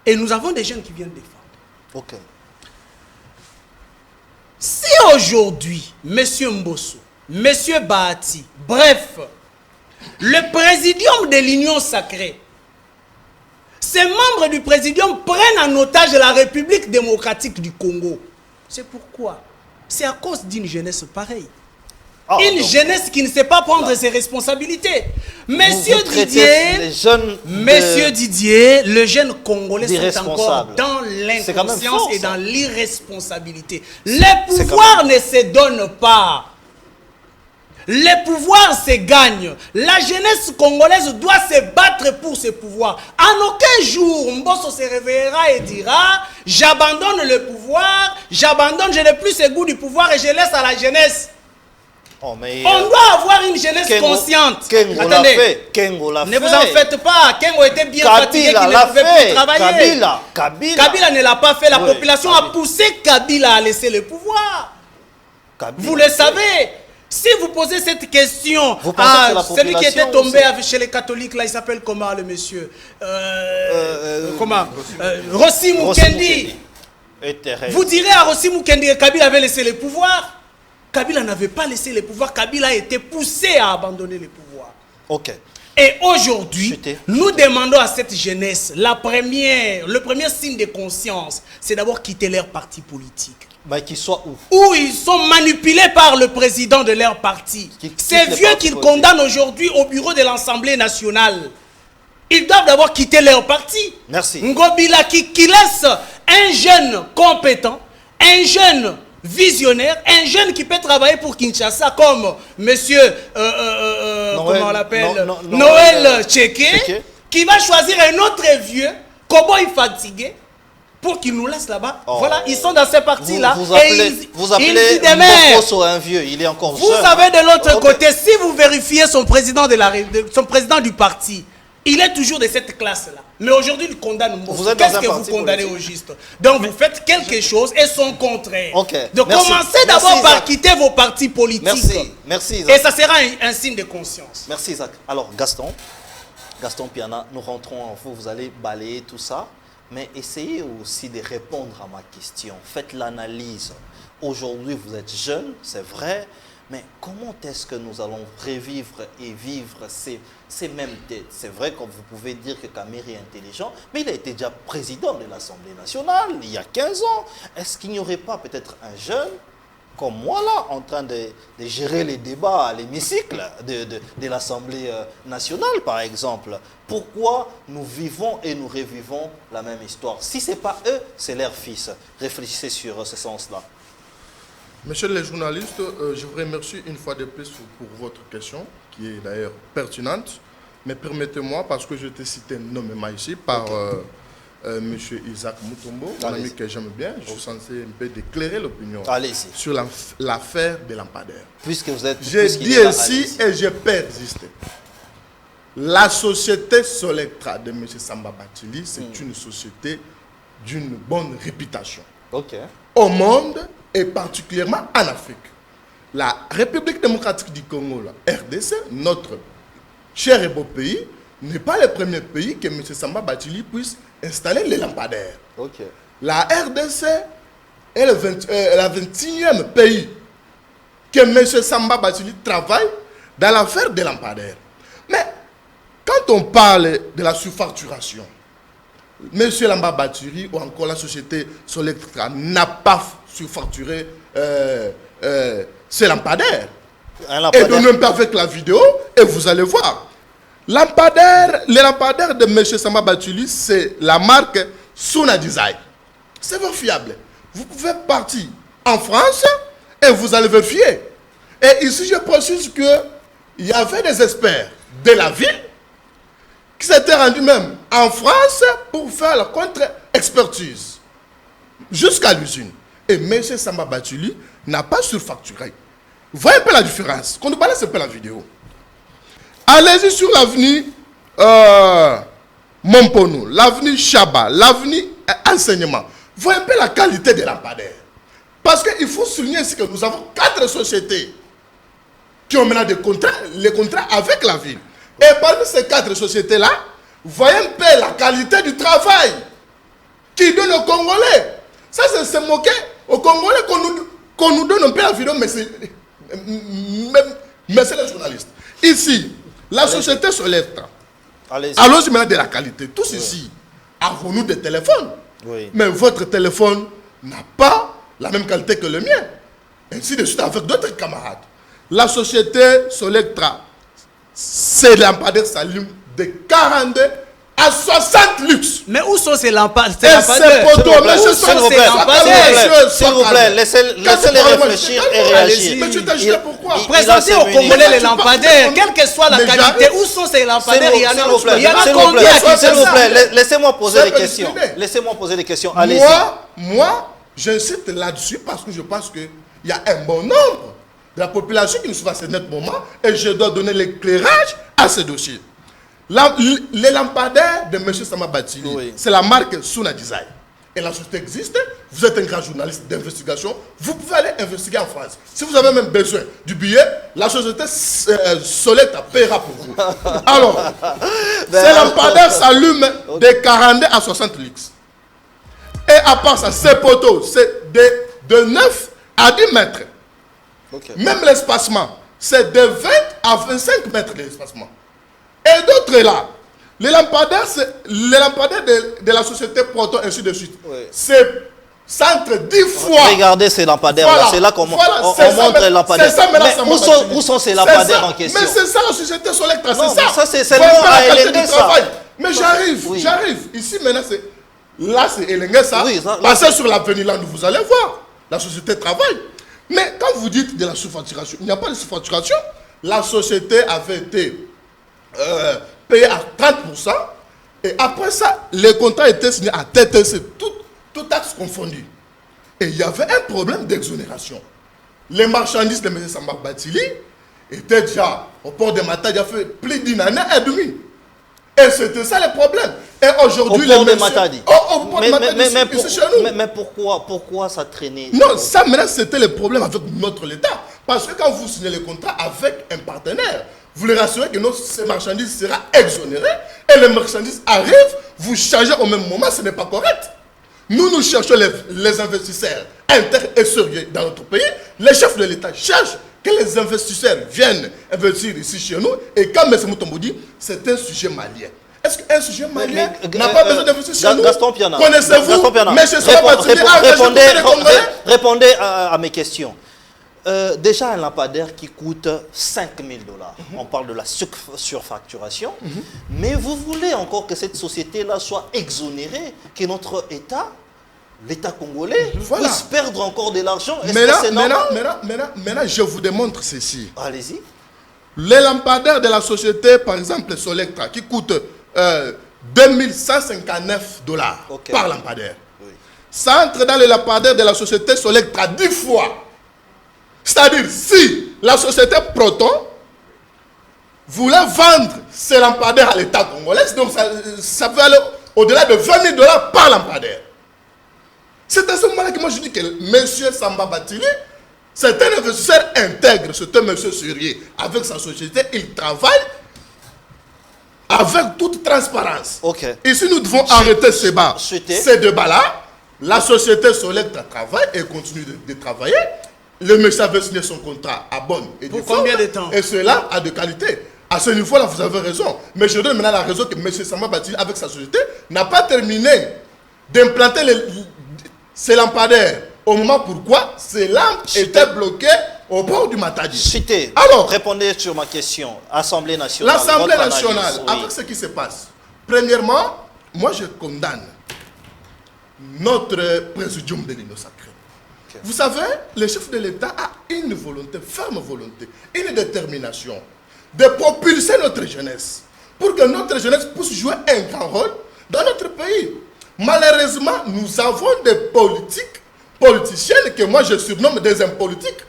[SPEAKER 4] et nous avons des jeunes qui viennent défendre.
[SPEAKER 2] Ok.
[SPEAKER 4] Si aujourd'hui, M. Mbosso, M. Bahati, bref, le présidium de l'Union sacrée, ces membres du présidium prennent en otage la République démocratique du Congo. C'est pourquoi? C'est à cause d'une jeunesse pareille. Une jeunesse qui ne sait pas prendre ses responsabilités. Monsieur Didier, les jeunes Congolais sont encore dans l'inconscience et dans l'irresponsabilité. Les pouvoirs ne se donnent pas. Les pouvoirs se gagnent. La jeunesse congolaise doit se battre pour ce pouvoir. En aucun jour, Mbosso se réveillera et dira « J'abandonne le pouvoir, j'abandonne, je n'ai plus ce goût du pouvoir et je laisse à la jeunesse. » On doit avoir une jeunesse consciente. Attendez, ne vous en faites pas. Kengo était bien fatigué, qu'il ne pouvait plus travailler. Kabila ne l'a pas fait. La population a poussé Kabila à laisser le pouvoir. Vous le savez. Si vous posez cette question à celui qui était tombé chez les catholiques, là, il s'appelle comment le monsieur Rossi Mukendi. Vous direz à Rossi Mukendi que Kabila avait laissé le pouvoir. Kabila n'avait pas laissé le pouvoir. Kabila a été poussé à abandonner le pouvoir.
[SPEAKER 2] Ok.
[SPEAKER 4] Et aujourd'hui, nous demandons à cette jeunesse, le premier signe de conscience, c'est d'abord quitter leur parti politique.
[SPEAKER 2] Mais qu'ils soient où?
[SPEAKER 4] Où ils sont manipulés par le président de leur parti. Ces vieux qu'ils condamnent aujourd'hui au bureau de l'Assemblée nationale, ils doivent d'abord quitter leur parti.
[SPEAKER 2] Merci.
[SPEAKER 4] Ngobila qui laisse un jeune compétent, un jeune visionnaire, un jeune qui peut travailler pour Kinshasa comme monsieur comment on l'appelle, Noël Tchéké, qui va choisir un autre vieux, Koboy fatigué, pour qu'il nous laisse là-bas. Voilà, ils sont dans ces partis-là.
[SPEAKER 2] Vous appelez Mbosso un vieux, il est encore jeune.
[SPEAKER 4] Vous savez de l'autre côté, si vous vérifiez son président du parti, il est toujours de cette classe-là. Mais aujourd'hui, il condamne Mbosso. Qu'est-ce que vous condamnez au juste? Donc, vous faites quelque chose et son contraire. Donc, commencez d'abord par quitter vos partis politiques.
[SPEAKER 2] Merci, Isaac.
[SPEAKER 4] Et ça sera un signe de conscience.
[SPEAKER 2] Merci, Isaac. Alors, Gaston Piana, nous rentrons en vous. Vous allez balayer tout ça. Mais essayez aussi de répondre à ma question. Faites l'analyse. Aujourd'hui, vous êtes jeune, c'est vrai. Mais comment est-ce que nous allons revivre et vivre ces mêmes têtes? C'est vrai que vous pouvez dire que Kamere est intelligent, mais il a été déjà président de l'Assemblée nationale il y a 15 ans. Est-ce qu'il n'y aurait pas peut-être un jeune comme moi là, en train de gérer les débats à l'hémicycle de l'Assemblée nationale par exemple? Pourquoi nous vivons et nous revivons la même histoire? Si ce n'est pas eux, c'est leurs fils. Réfléchissez sur ce sens-là.
[SPEAKER 5] Monsieur les journalistes, je vous remercie une fois de plus pour votre question, qui est d'ailleurs pertinente. Mais permettez-moi, parce que je t'ai cité nommément ici par monsieur Isaac Mutombo, un ami que j'aime bien, je suis censé un peu d'éclairer l'opinion sur l'affaire des lampadaires.
[SPEAKER 2] Puisque vous êtes...
[SPEAKER 5] J'ai dit ici et je persiste. La société Solectra de M. Samba Bachili, c'est une société d'une bonne réputation. Au monde et particulièrement en Afrique. La République démocratique du Congo, la RDC, notre cher et beau pays, n'est pas le premier pays que M. Samba Batili puisse installer les lampadaires.
[SPEAKER 2] Ok.
[SPEAKER 5] La RDC est la 21e pays que M. Samba Batili travaille dans l'affaire des lampadaires. Mais quand on parle de la surfacturation, M. Samba Batili ou encore la société Solectra n'a pas surfacturé ces lampadaires. Et donnez un peu avec la vidéo et vous allez voir. Les lampadaires de M. Samba Batili, c'est la marque Suna Design. C'est fiable. Vous pouvez partir en France et vous allez vérifier. Et ici, je précise qu'il y avait des experts de la ville qui s'étaient rendus même en France pour faire la contre-expertise jusqu'à l'usine. Et M. Samba Batili n'a pas surfacturé. Voyez un peu la différence. Quand on balance un peu la vidéo. Allez-y sur l'avenue Mompono, l'avenue Chaba, l'avenue Enseignement. Voyez un peu la qualité des lampadaires. Parce qu'il faut souligner ici que nous avons 4 sociétés qui ont maintenant les contrats avec la ville. Et parmi ces 4 sociétés-là, voyez un peu la qualité du travail qui donne aux Congolais. Ça, c'est se moquer aux Congolais qu'on nous donne un peu la vidéo, mais c'est les journalistes. Ici, la société Solectra. Allons-y maintenant de la qualité. Tous ici, avons-nous des téléphones? Oui. Mais votre téléphone n'a pas la même qualité que le mien. Ainsi de suite avec d'autres camarades. La société Solectra, ces lampadaires s'allument de 42 à 60 luxe.
[SPEAKER 4] Mais où sont ces lampadaires?
[SPEAKER 2] S'il vous plaît, laissez-les réfléchir et réagir.
[SPEAKER 5] Mais tu t'as jeté pourquoi?
[SPEAKER 4] Présentez aux Congolais les lampadaires, quelle que soit la qualité. Où sont ces lampadaires? Il y en a combien?
[SPEAKER 2] S'il vous plaît, laissez-moi poser des questions. Laissez-moi poser des questions. Allez-y.
[SPEAKER 5] Moi, j'insiste là-dessus parce que je pense qu'il y a un bon nombre de la population qui nous suit à ce net moment et je dois donner l'éclairage à ce dossier. Les lampadaires de M. Samba Batili, oui, c'est la marque Suna Design. Et la société existe. Vous êtes un grand journaliste d'investigation. Vous pouvez aller investiguer en France. Si vous avez même besoin du billet, la société Solectra paiera pour vous. Alors, ces lampadaires s'allument de 42 à 60 lux. Et à part ça, ces poteaux, c'est de 9 à 10 mètres. Okay. Même l'espacement, c'est de 20 à 25 mètres d'espacement. Et d'autres là, les lampadaires de la société Proton, ainsi de suite. Oui. C'est entre 10 fois.
[SPEAKER 2] Regardez ces lampadaires là, c'est là qu'on montre les lampadaires. Mais où sont ces lampadaires en question?
[SPEAKER 5] Mais c'est ça la société Solectra, c'est ça.
[SPEAKER 2] Ça c'est le nom à Elengue ça.
[SPEAKER 5] Mais j'arrive. Ici maintenant c'est Elengue ça. Oui, passez sur l'avenue là, vous allez voir. La société travaille. Mais quand vous dites de la surfacturation, il n'y a pas de surfacturation. La société avait été payé à 30%. Et après ça, les contrats étaient signés à TTC, tout taxe confondu. Et il y avait un problème d'exonération. Les marchandises de M. Samba Batili étaient déjà au port de Matadi, il y a fait plus d'une année et demie. Et c'était ça le problème. Et aujourd'hui,
[SPEAKER 2] au port de Matadi.
[SPEAKER 5] Au port de Matadi, ici chez nous.
[SPEAKER 2] Mais pourquoi ça traînait?
[SPEAKER 5] Non, ça maintenant c'était le problème avec notre État. Parce que quand vous signez le contrat avec un partenaire, vous les rassurez que ces marchandises seront exonérées et les marchandises arrivent, vous chargez au même moment, ce n'est pas correct. Nous cherchons les investisseurs internes et sérieux dans notre pays. Les chefs de l'État cherchent que les investisseurs viennent investir ici chez nous. Et comme M. Mutombo dit, c'est un sujet malien. Est-ce qu'un sujet malien n'a pas besoin d'investir chez nous?
[SPEAKER 2] Gaston Piana.
[SPEAKER 5] Connaissez-vous
[SPEAKER 2] Répondez à mes questions. Déjà un lampadaire qui coûte 5 000 $. On parle de la surfacturation. Mais vous voulez encore que cette société-là soit exonérée, que notre État, l'État congolais, puisse perdre encore de l'argent?
[SPEAKER 5] Maintenant, je vous démontre ceci.
[SPEAKER 2] Allez-y.
[SPEAKER 5] Les lampadaires de la société, par exemple Solectra, qui coûtent 2159 $ par lampadaire. Oui. Ça entre dans les lampadaires de la société Solectra 10 fois. C'est-à-dire, si la société Proton voulait vendre ses lampadaires à l'État congolais, donc ça peut aller au-delà de 20 000 $ par lampadaire. C'est à ce moment-là que moi je dis que M. Samba Batili, c'est un investisseur intègre, c'est un monsieur sérieux. Avec sa société, il travaille avec toute transparence.
[SPEAKER 2] Ok.
[SPEAKER 5] Ici, nous devons arrêter ces débats-là. La société Solectra travaille et continue de travailler. Le monsieur avait signé son contrat à bonne et
[SPEAKER 4] pour combien de temps?
[SPEAKER 5] Et cela a de qualité. À ce niveau-là, vous avez raison. Mais je donne maintenant la raison que M. Samba Bati, avec sa société, n'a pas terminé d'implanter ces lampadaires. Au moment pourquoi ces lampes étaient bloquées au bord du Matadi.
[SPEAKER 2] Cité.
[SPEAKER 5] Alors,
[SPEAKER 2] répondez sur ma question. Assemblée nationale.
[SPEAKER 5] L'Assemblée nationale,
[SPEAKER 2] analyse, oui.
[SPEAKER 5] avec ce qui se passe, premièrement, moi je condamne notre présidium de l'Union sacrée. Okay. Vous savez, le chef de l'État a une volonté, ferme volonté, une détermination de propulser notre jeunesse pour que notre jeunesse puisse jouer un grand rôle dans notre pays. Malheureusement, nous avons des politiciennes que moi je surnomme des impolitiques.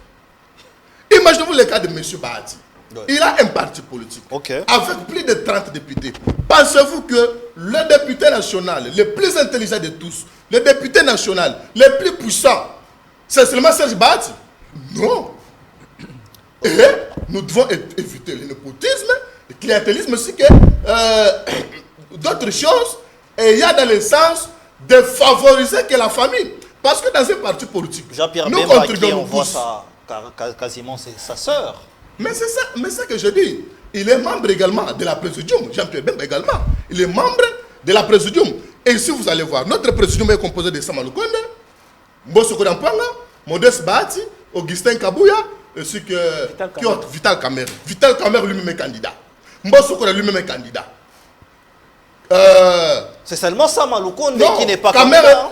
[SPEAKER 5] Imaginez-vous le cas de M. Bahati. Ouais. Il a un parti politique avec plus de 30 députés. Pensez-vous que le député national, le plus intelligent de tous, le député national, le plus puissant, c'est seulement Serge Bahati? Non. Et nous devons éviter le népotisme, le clientélisme aussi, que d'autres choses, et il y a dans le sens de favoriser que la famille. Parce que dans un parti politique,
[SPEAKER 2] Jean-Pierre
[SPEAKER 5] nous
[SPEAKER 2] Bemba,
[SPEAKER 5] contribuons
[SPEAKER 2] on voit quasiment c'est sa sœur.
[SPEAKER 5] Mais c'est ça que je dis. Il est membre également de la présidium. Jean-Pierre Bemba également. Il est membre de la présidium. Et si vous allez voir, notre présidium est composé de Sama Lukonde, Mbosso Kodampanga, Modeste Bahati, Augustin Kabouya, ainsi que Vital Kamer. Vital Kamer lui-même est candidat. Mbosso Koda lui-même est candidat.
[SPEAKER 2] C'est seulement Sama Lukonde qui n'est pas
[SPEAKER 5] candidat.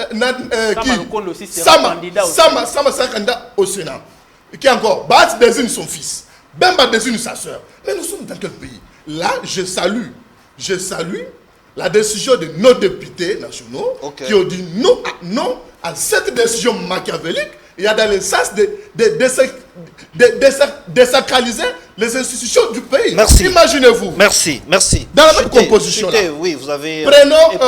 [SPEAKER 3] Sama Lukonde aussi sera candidat au Sénat.
[SPEAKER 5] Sama sera candidat au Sénat. Qui encore? Bahati désigne son fils. Bemba désigne sa soeur. Mais nous sommes dans quel pays? Là, je salue la décision de nos députés nationaux qui ont dit non à cette décision machiavélique. Il y a dans le sens de désacraliser les institutions du pays.
[SPEAKER 2] Merci.
[SPEAKER 5] Imaginez-vous.
[SPEAKER 2] Merci.
[SPEAKER 5] Dans la même composition.
[SPEAKER 2] Oui, vous avez.
[SPEAKER 5] Prenons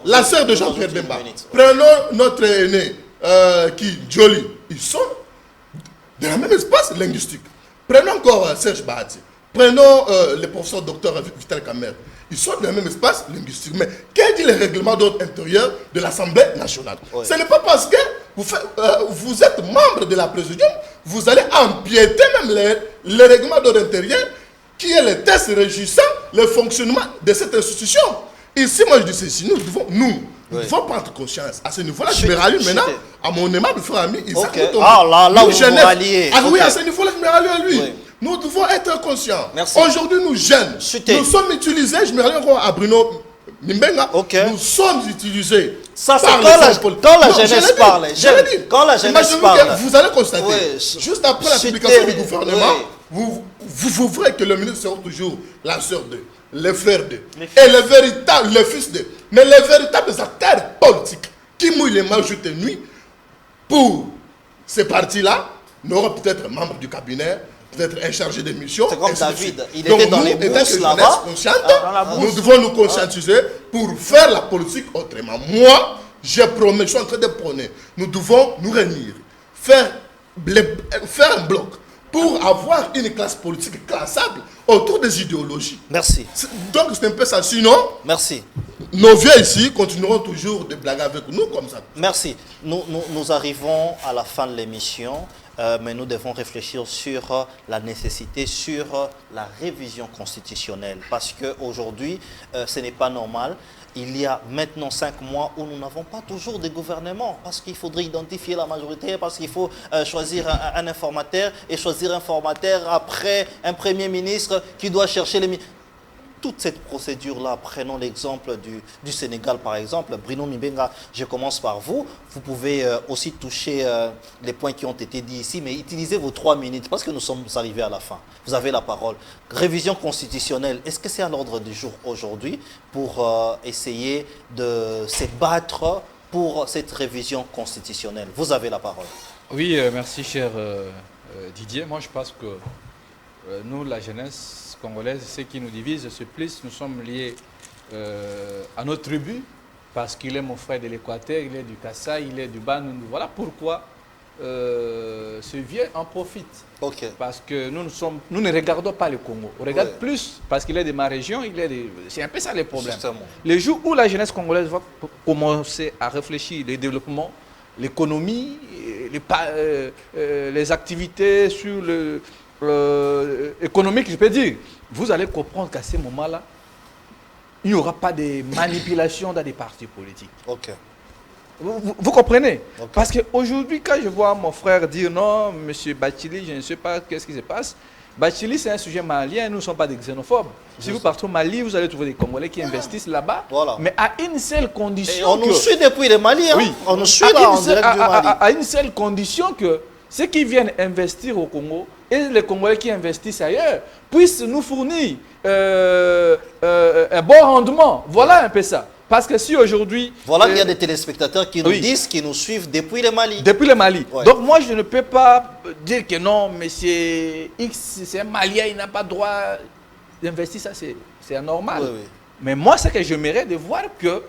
[SPEAKER 5] la sœur de Jean-Pierre Bemba. Prenons notre aîné qui Jolie. Ils sont dans le même espace linguistique. Prenons encore Serge Bahati. Prenons le professeur docteur Vital Kamer. Ils sont dans le même espace linguistique. Mais qu'est-ce dit le règlement d'ordre intérieur de l'Assemblée nationale? Ce n'est pas parce que vous êtes membre de la présidium, vous allez empiéter même le règlement d'ordre intérieur qui est le test régissant le fonctionnement de cette institution. Ici, moi je dis ceci, nous devons prendre conscience. À ce niveau-là, je me rallie maintenant à mon aimable frère ami Isaac.
[SPEAKER 2] Là où vous vous ralliez.
[SPEAKER 5] Oui, à ce niveau-là, je me rallie à lui. Nous devons être conscients. Aujourd'hui, nous jeunes, nous sommes utilisés, je me rallie encore à Bruno Mimbenga, nous sommes utilisés.
[SPEAKER 2] Ça, c'est quand la jeunesse parle. Quand la jeunesse parle.
[SPEAKER 5] Vous allez constater, juste après la publication du gouvernement, vous verrez que le ministre sera toujours la sœur d'eux, les frères d'eux, et les fils d'eux. Mais les véritables acteurs politiques qui mouillent les mains jour et nuit pour ces partis-là n'auront peut-être membre du cabinet, peut-être un chargé de mission.
[SPEAKER 2] C'est comme David, il était dans les bourses là-bas.
[SPEAKER 5] Nous devons nous conscientiser pour faire la politique autrement. Moi, je promets, je suis en train de prôner. Nous devons nous réunir, faire un bloc pour avoir une classe politique classable autour des idéologies.
[SPEAKER 2] Merci.
[SPEAKER 5] Donc c'est un peu ça. Sinon,
[SPEAKER 2] merci.
[SPEAKER 5] Nos vieux ici continueront toujours de blaguer avec nous comme ça.
[SPEAKER 2] Merci. Nous arrivons à la fin de l'émission. Mais nous devons réfléchir sur la nécessité, sur la révision constitutionnelle. Parce qu'aujourd'hui, ce n'est pas normal. Il y a maintenant 5 mois où nous n'avons pas toujours de gouvernement. Parce qu'il faudrait identifier la majorité, parce qu'il faut choisir un informateur. Et choisir un informateur après un premier ministre qui doit chercher les ministres. Toute cette procédure-là, prenons l'exemple du Sénégal par exemple. Bruno Mimbenga, je commence par vous. Vous pouvez aussi toucher les points qui ont été dits ici, mais utilisez vos 3 minutes parce que nous sommes arrivés à la fin. Vous avez la parole. Révision constitutionnelle, est-ce que c'est à l'ordre du jour aujourd'hui pour essayer de se battre pour cette révision constitutionnelle? Vous avez la parole.
[SPEAKER 6] Oui, merci cher Didier. Moi je pense que nous, la jeunesse congolaise, ce qui nous divise, c'est plus nous sommes liés à notre tribu, parce qu'il est mon frère de l'Équateur, il est du Kassai, il est du Bandundu. Voilà pourquoi
[SPEAKER 7] ce vieux en profite.
[SPEAKER 2] Ok.
[SPEAKER 7] Parce que nous ne regardons pas le Congo. On regarde plus parce qu'il est de ma région, c'est un peu ça le problème.
[SPEAKER 2] Justement.
[SPEAKER 7] Le jour où la jeunesse congolaise va commencer à réfléchir le développement, l'économie, les activités sur le économique, je peux dire, vous allez comprendre qu'à ce moment-là, il n'y aura pas de manipulation dans des partis politiques.
[SPEAKER 2] Ok.
[SPEAKER 7] Vous comprenez?
[SPEAKER 2] Okay.
[SPEAKER 7] Parce qu'aujourd'hui, quand je vois mon frère dire non, monsieur Bachili, je ne sais pas qu'est-ce qui se passe. Bachili, c'est un sujet malien, nous ne sommes pas des xénophobes. Si vous partez au Mali, vous allez trouver des Congolais qui investissent là-bas,
[SPEAKER 2] voilà.
[SPEAKER 7] Mais à une seule condition.
[SPEAKER 2] Et on nous suit depuis le Mali, hein?
[SPEAKER 7] Oui.
[SPEAKER 2] On nous suit là en direct du Mali.
[SPEAKER 7] À une seule condition que ceux qui viennent investir au Congo et les Congolais qui investissent ailleurs puissent nous fournir un bon rendement. Voilà un peu ça. Parce que si aujourd'hui...
[SPEAKER 2] Voilà qu'il y a des téléspectateurs qui nous disent, qui nous suivent depuis le Mali.
[SPEAKER 7] Depuis le Mali.
[SPEAKER 2] Ouais.
[SPEAKER 7] Donc moi, je ne peux pas dire que non, mais c'est X, c'est un Malien, il n'a pas droit d'investir, ça c'est anormal.
[SPEAKER 2] Oui, oui.
[SPEAKER 7] Mais moi, ce que j'aimerais de voir que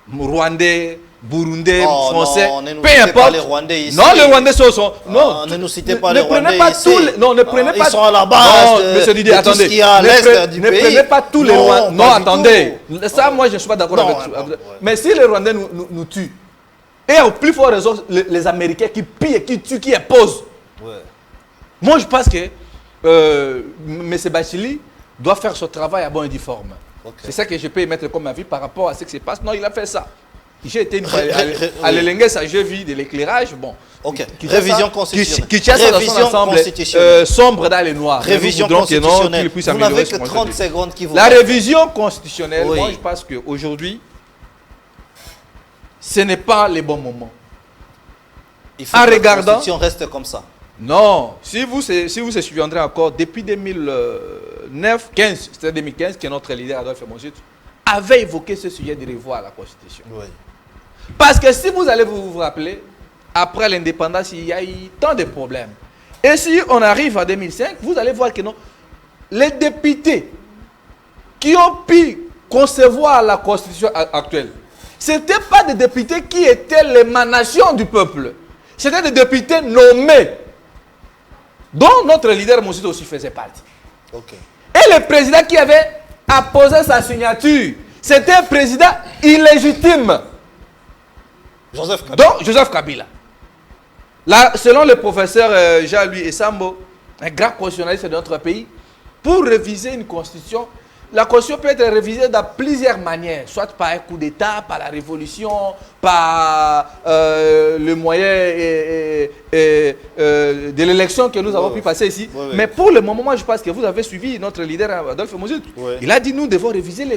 [SPEAKER 7] Rwandais, Burundais, Français, peu importe.
[SPEAKER 2] Les Rwandais ici.
[SPEAKER 7] Non, les Rwandais sont... Non,
[SPEAKER 2] ne nous citez pas les Rwandais
[SPEAKER 7] ici. Non, ne prenez pas...
[SPEAKER 2] Ils sont à la base
[SPEAKER 7] monsieur Didier, attendez. Ne prenez pas tous les Rwandais. Non, attendez. Ça, moi, je ne suis pas d'accord avec vous. Mais si les Rwandais nous tuent, et au plus fort raison, les Américains qui pillent, qui tuent, qui imposent. Moi, je pense que M. Bachili doit faire son travail à bon et due forme. Okay. C'est ça que je peux émettre comme avis par rapport à ce qui se passe. Non, il a fait ça. J'ai été à l'Elengue, j'ai vu de l'éclairage. Bon.
[SPEAKER 2] Ok. Révision constitutionnelle.
[SPEAKER 7] Révision constitutionnelle. Sombre dans les noirs.
[SPEAKER 2] Révision constitutionnelle. Vous n'avez que 30 secondes qui vous...
[SPEAKER 7] La révision constitutionnelle, moi je pense qu'aujourd'hui, ce n'est pas le bon moment.
[SPEAKER 2] Il faut que la constitution reste comme ça.
[SPEAKER 7] Non, si vous se souviendrez encore, depuis 2015, c'était 2015 que notre leader Adolphe Monsit avait évoqué ce sujet de revoir la Constitution. Oui. Parce que si vous allez vous rappeler, après l'indépendance, il y a eu tant de problèmes. Et si on arrive à 2005, vous allez voir que non, les députés qui ont pu concevoir la Constitution actuelle, ce n'étaient pas des députés qui étaient l'émanation du peuple. C'était des députés nommés, dont notre leader Monsit aussi faisait partie. Okay. Et le président qui avait apposé sa signature, c'était un président illégitime.
[SPEAKER 2] Joseph Kabila.
[SPEAKER 7] Donc, Joseph Kabila. Là, selon le professeur Jean-Louis Essambo, un grand constitutionnaliste de notre pays, pour réviser une constitution, la constitution peut être révisée de plusieurs manières, soit par un coup d'État, par la révolution, par le moyen de l'élection que nous avons pu passer ici. Mais pour le moment, moi je pense que vous avez suivi notre leader Adolphe Monsit. Il a dit nous devons réviser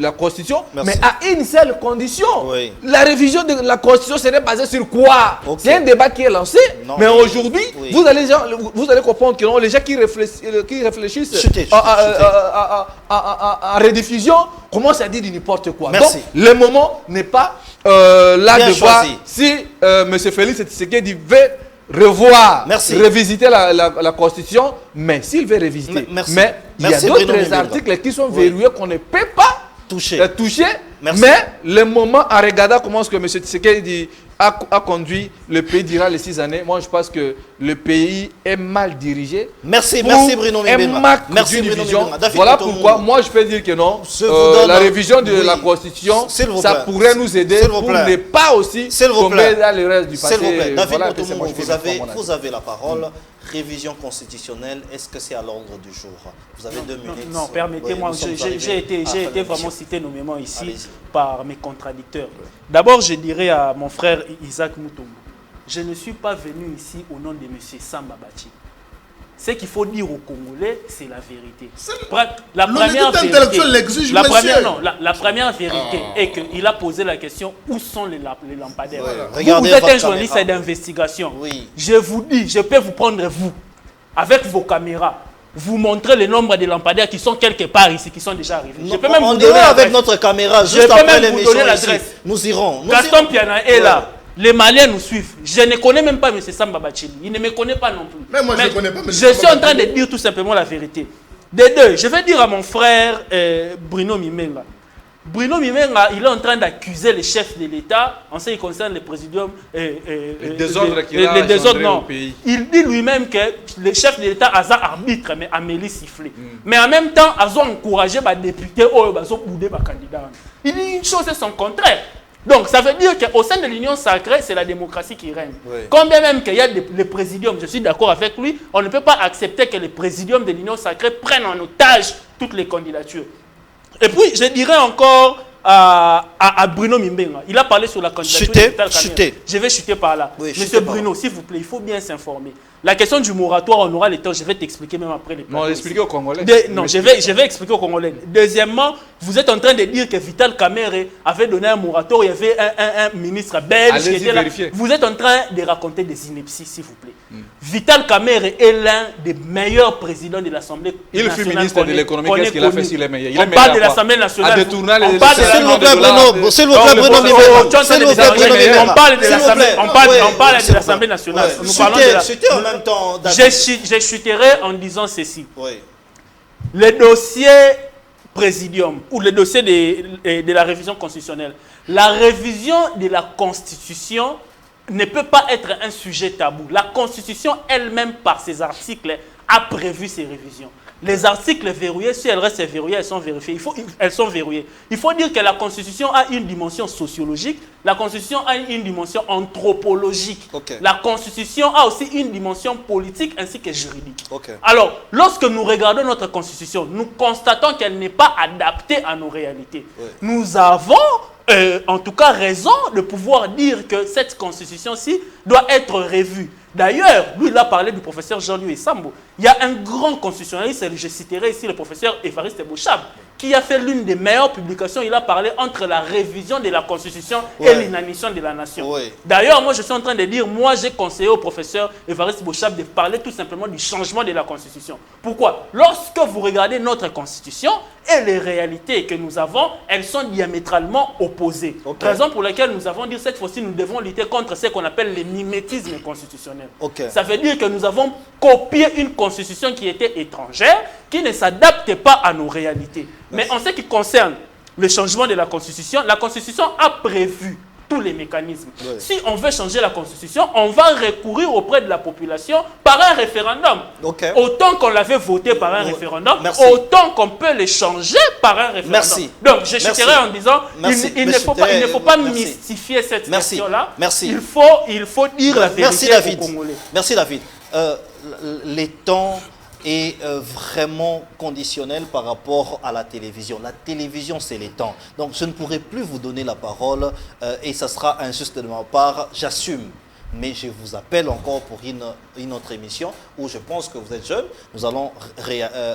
[SPEAKER 7] la constitution, mais à une seule condition. La révision de la constitution serait basée sur quoi? Il y a un débat qui est lancé, mais aujourd'hui, vous allez comprendre que non, les gens qui réfléchissent en rediffusion commencent à dire n'importe quoi. Donc, le moment n'est pas là de voir si M. Félix Tshisekedi veut revoir, revisiter la Constitution, mais s'il veut revisiter. Mais il y a d'autres articles qui sont verrouillés qu'on ne peut pas toucher. Mais le moment, en regardant comment est-ce que M. Tshisekedi a conduit le pays durant les 6 années, moi je pense que le pays est mal dirigé.
[SPEAKER 2] Merci Bruno
[SPEAKER 7] Mibemba. Merci Bruno Mibemba. Voilà pourquoi moi je peux dire que non, la révision de la Constitution, ça pourrait nous aider pour ne pas aussi tomber dans le reste du passé.
[SPEAKER 2] S'il vous plaît, David Motomo, vous avez la parole. Révision constitutionnelle, est-ce que c'est à l'ordre du jour? Vous avez 2 minutes.
[SPEAKER 3] Non, permettez-moi, j'ai été vraiment cité nommément ici par mes contradicteurs. D'abord, je dirais à mon frère Isaac Mutombo, je ne suis pas venu ici au nom de M. Samba Bachi. Ce qu'il faut dire aux Congolais, c'est la vérité. La première vérité est qu'il a posé la question où sont les lampadaires. Vous êtes un journaliste d'investigation. Je vous dis, je peux vous prendre vous, avec vos caméras, vous montrer le nombre de lampadaires qui sont quelque part ici, qui sont déjà arrivés. Je peux même vous donner
[SPEAKER 2] avec notre caméra, juste après l'émission ici. Nous irons.
[SPEAKER 3] Gaston Piana est là. Les Maliens nous suivent. Je ne connais même pas M. Samba Bachili. Il ne me connaît pas non plus.
[SPEAKER 5] Mais moi, je ne connais pas M.
[SPEAKER 3] Je suis en train de dire tout simplement la vérité. De deux, je vais dire à mon frère Bruno Mibemba, Bruno Mimenga, il est en train d'accuser les chefs de l'État en ce qui concerne les présidiums et
[SPEAKER 6] les désordres qu'il a
[SPEAKER 3] engendrés
[SPEAKER 6] au pays.
[SPEAKER 3] Il dit lui-même que les chefs de l'État ont arbitre, mais Amélie sifflé. Mais en même temps, ils ont encouragé les députés ou les candidats. Il dit une chose et son contraire. Donc, ça veut dire qu'au sein de l'Union sacrée, c'est la démocratie qui règne. Oui. Combien même qu'il y a les présidiums, je suis d'accord avec lui, on ne peut pas accepter que les présidiums de l'Union sacrée prennent en otage toutes les candidatures. Et puis, je dirais encore à Bruno Mimbenga, il a parlé sur la candidature de Vital Kamerhe. Je vais chuter par là. Oui, Monsieur Bruno, s'il vous plaît, il faut bien s'informer. La question du moratoire, on aura le temps, je vais t'expliquer même après les
[SPEAKER 6] plateaux. Non, expliquer aux Congolais.
[SPEAKER 3] Non, je vais expliquer aux Congolais. Deuxièmement, vous êtes en train de dire que Vital Kamerhe avait donné un moratoire, il y avait un ministre belge qui était là. Vous êtes en train de raconter des inepties, s'il vous plaît. Vital Kamerhe est l'un des meilleurs présidents de l'Assemblée nationale.
[SPEAKER 6] Il fut ministre de l'économie, qu'est-ce qu'il a fait s'il est meilleur?
[SPEAKER 3] On parle de l'Assemblée nationale.
[SPEAKER 6] On parle
[SPEAKER 3] de l'Assemblée nationale. Nous parlons de la... Je chuterai en disant ceci. Oui. Le dossier présidium ou le dossier de la révision constitutionnelle. La révision de la Constitution ne peut pas être un sujet tabou. La Constitution elle-même, par ses articles, a prévu ces révisions. Les articles verrouillés, si elles restent verrouillées, elles sont vérifiées. Elles sont verrouillées. Il faut dire que la Constitution a une dimension sociologique, la Constitution a une dimension anthropologique. Okay. La Constitution a aussi une dimension politique ainsi que juridique. Okay. Alors, lorsque nous regardons notre Constitution, nous constatons qu'elle n'est pas adaptée à nos réalités. Oui. Nous avons en tout cas raison de pouvoir dire que cette Constitution-ci doit être revue. D'ailleurs, lui, il a parlé du professeur Jean-Louis Sambo. Il y a un grand constitutionnaliste, je citerai ici le professeur Évariste Bouchab, qui a fait l'une des meilleures publications. Il a parlé entre la révision de la Constitution et l'inanition de la nation. Ouais. D'ailleurs, moi, je suis en train de dire, moi, j'ai conseillé au professeur Évariste Bouchab de parler tout simplement du changement de la Constitution. Pourquoi? Lorsque vous regardez notre Constitution et les réalités que nous avons, elles sont diamétralement opposées. Okay. Raison pour laquelle nous avons dit cette fois-ci, nous devons lutter contre ce qu'on appelle les mimétismes constitutionnels. Okay. Ça veut dire que nous avons copié une constitution qui était étrangère, qui ne s'adapte pas à nos réalités. Mais en ce qui concerne le changement de la Constitution a prévu tous les mécanismes. Oui. Si on veut changer la Constitution, on va recourir auprès de la population par un référendum. Okay. Autant qu'on l'avait voté par un référendum, autant qu'on peut le changer par un référendum. Merci. Donc, je chuterai en disant, il ne faut pas mystifier cette question-là. Il faut dire la vérité aux Congolais.
[SPEAKER 2] Merci, David. Les temps est vraiment conditionnel par rapport à la télévision. La télévision, c'est les temps. Donc, je ne pourrai plus vous donner la parole et ça sera injuste de ma part. J'assume. Mais je vous appelle encore pour une autre émission où je pense que vous êtes jeune. Nous allons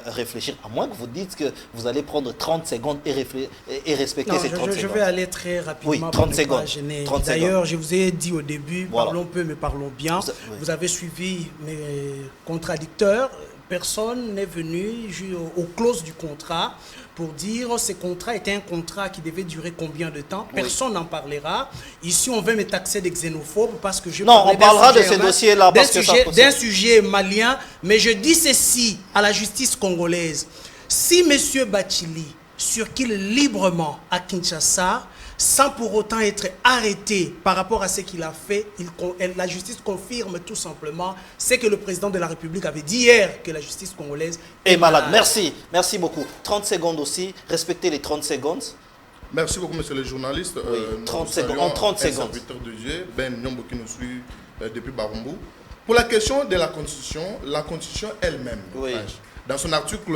[SPEAKER 2] réfléchir, à moins que vous dites que vous allez prendre 30 secondes et respecter ces 30 secondes.
[SPEAKER 4] Je vais aller très rapidement.
[SPEAKER 2] Oui, 30 secondes.
[SPEAKER 4] D'ailleurs, je vous ai dit au début, parlons peu mais parlons bien. Vous avez suivi mes contradicteurs. Personne n'est venu aux clauses du contrat pour dire que ce contrat était un contrat qui devait durer combien de temps. Personne n'en parlera. Ici, on veut me taxer de xénophobe parce que je
[SPEAKER 2] on parlera de ces dossiers-là
[SPEAKER 4] d'un sujet malien. Mais je dis ceci à la justice congolaise. Si M. Bachili circule librement à Kinshasa, sans pour autant être arrêté par rapport à ce qu'il a fait, la justice confirme tout simplement ce que le président de la République avait dit hier, que la justice congolaise
[SPEAKER 2] est malade. Merci beaucoup. 30 secondes aussi, respectez les 30 secondes.
[SPEAKER 5] Merci beaucoup, monsieur le journaliste.
[SPEAKER 2] Oui, 30 secondes. En 30 secondes.
[SPEAKER 5] Serviteur de Dieu, Ben Nyombo qui nous suit depuis Barumbu. Pour la question de la Constitution elle-même, dans son article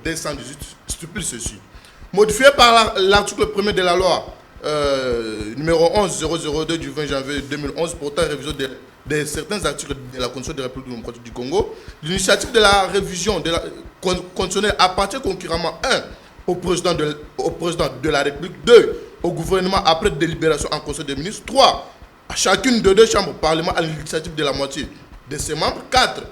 [SPEAKER 5] 218, stipule ceci. Modifié par l'article 1er de la loi numéro 11-002 du 20 janvier 2011 portant révision de certains articles de la Constitution de la République démocratique du Congo, l'initiative de la révision de la constitutionnelle appartient concurremment 1 au président de la République, 2 au gouvernement après délibération en Conseil des ministres, 3 à chacune de 2 chambres parlement à l'initiative de la moitié de ses membres, 4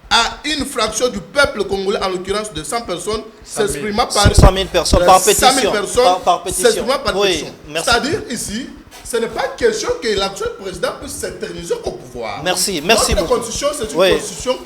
[SPEAKER 5] à une fraction du peuple congolais, en l'occurrence de 100 personnes, s'exprimant par
[SPEAKER 2] 100 000 personnes par pétition.
[SPEAKER 5] 100 000 personnes
[SPEAKER 2] par pétition.
[SPEAKER 5] S'exprimant par pétition. C'est-à-dire ici, ce n'est pas question que l'actuel président puisse s'éterniser au pouvoir.
[SPEAKER 2] Merci
[SPEAKER 5] Notre
[SPEAKER 2] beaucoup.
[SPEAKER 5] constitution, c'est une constitution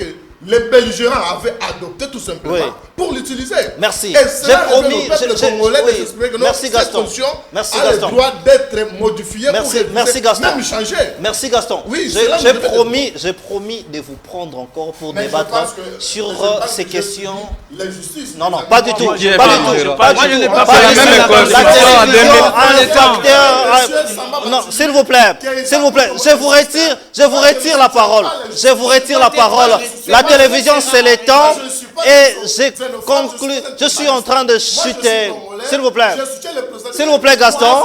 [SPEAKER 5] les belligérants avaient adopté tout simplement
[SPEAKER 2] Oui.
[SPEAKER 5] pour l'utiliser.
[SPEAKER 2] Merci.
[SPEAKER 5] Et cela
[SPEAKER 2] J'ai promis,
[SPEAKER 5] revient au peuple
[SPEAKER 2] j'ai-
[SPEAKER 5] congolais
[SPEAKER 2] oui.
[SPEAKER 5] de s'exprimer que non,
[SPEAKER 2] Merci,
[SPEAKER 5] cette
[SPEAKER 2] Gaston.
[SPEAKER 5] constitution
[SPEAKER 2] Merci,
[SPEAKER 5] a
[SPEAKER 2] Gaston.
[SPEAKER 5] le droit d'être modifiée
[SPEAKER 2] Merci,
[SPEAKER 5] pour réviser,
[SPEAKER 2] merci Gaston.
[SPEAKER 5] même changer.
[SPEAKER 2] Merci Gaston.
[SPEAKER 5] Oui,
[SPEAKER 2] J'ai
[SPEAKER 5] cela
[SPEAKER 2] j'ai
[SPEAKER 5] me devait
[SPEAKER 2] promis de vous prendre encore pour
[SPEAKER 5] Mais je
[SPEAKER 2] débattre
[SPEAKER 5] pense que-
[SPEAKER 2] sur
[SPEAKER 5] je pense
[SPEAKER 2] ces
[SPEAKER 5] que
[SPEAKER 2] questions.
[SPEAKER 5] L'injustice.
[SPEAKER 2] Non, non, pas du tout.
[SPEAKER 3] moi,
[SPEAKER 6] je-
[SPEAKER 2] Pas
[SPEAKER 6] moi,
[SPEAKER 2] du
[SPEAKER 6] je-
[SPEAKER 2] tout.
[SPEAKER 6] moi,
[SPEAKER 2] Pas
[SPEAKER 3] je
[SPEAKER 2] du
[SPEAKER 3] n'ai
[SPEAKER 2] tout.
[SPEAKER 3] pas
[SPEAKER 2] Pas
[SPEAKER 3] fait
[SPEAKER 2] du
[SPEAKER 3] la
[SPEAKER 2] tout.
[SPEAKER 3] même
[SPEAKER 2] La
[SPEAKER 3] école.
[SPEAKER 2] télévision a un
[SPEAKER 3] Monsieur
[SPEAKER 2] facteur. Non, s'il vous plaît, s'il vous plaît, je vous retire la parole. Je vous retire la parole. La télévision, c'est le temps. Et j'ai conclu. Je suis en train de chuter. S'il vous plaît. S'il vous plaît, Gaston.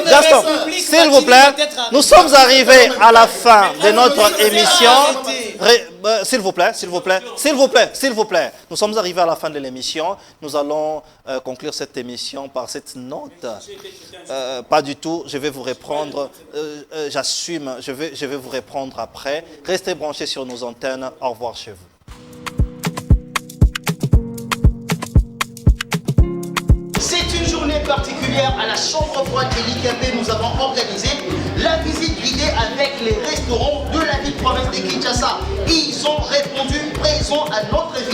[SPEAKER 2] Gaston, s'il vous plaît. Nous sommes arrivés à la fin de notre émission. S'il vous plaît, s'il vous plaît, s'il vous plaît, s'il vous plaît. Nous sommes arrivés à la fin de l'émission. Nous allons conclure cette émission par cette note. Pas du tout. Je vais vous reprendre. J'assume. Je vais vous reprendre après. Restez branchés sur nos antennes. Au revoir chez vous.
[SPEAKER 1] C'est une journée particulière à la chambre froide de l'IKP. Nous avons organisé la visite guidée avec les restaurants de la ville province de Kinshasa. Ils ont répondu présents à notre invitation.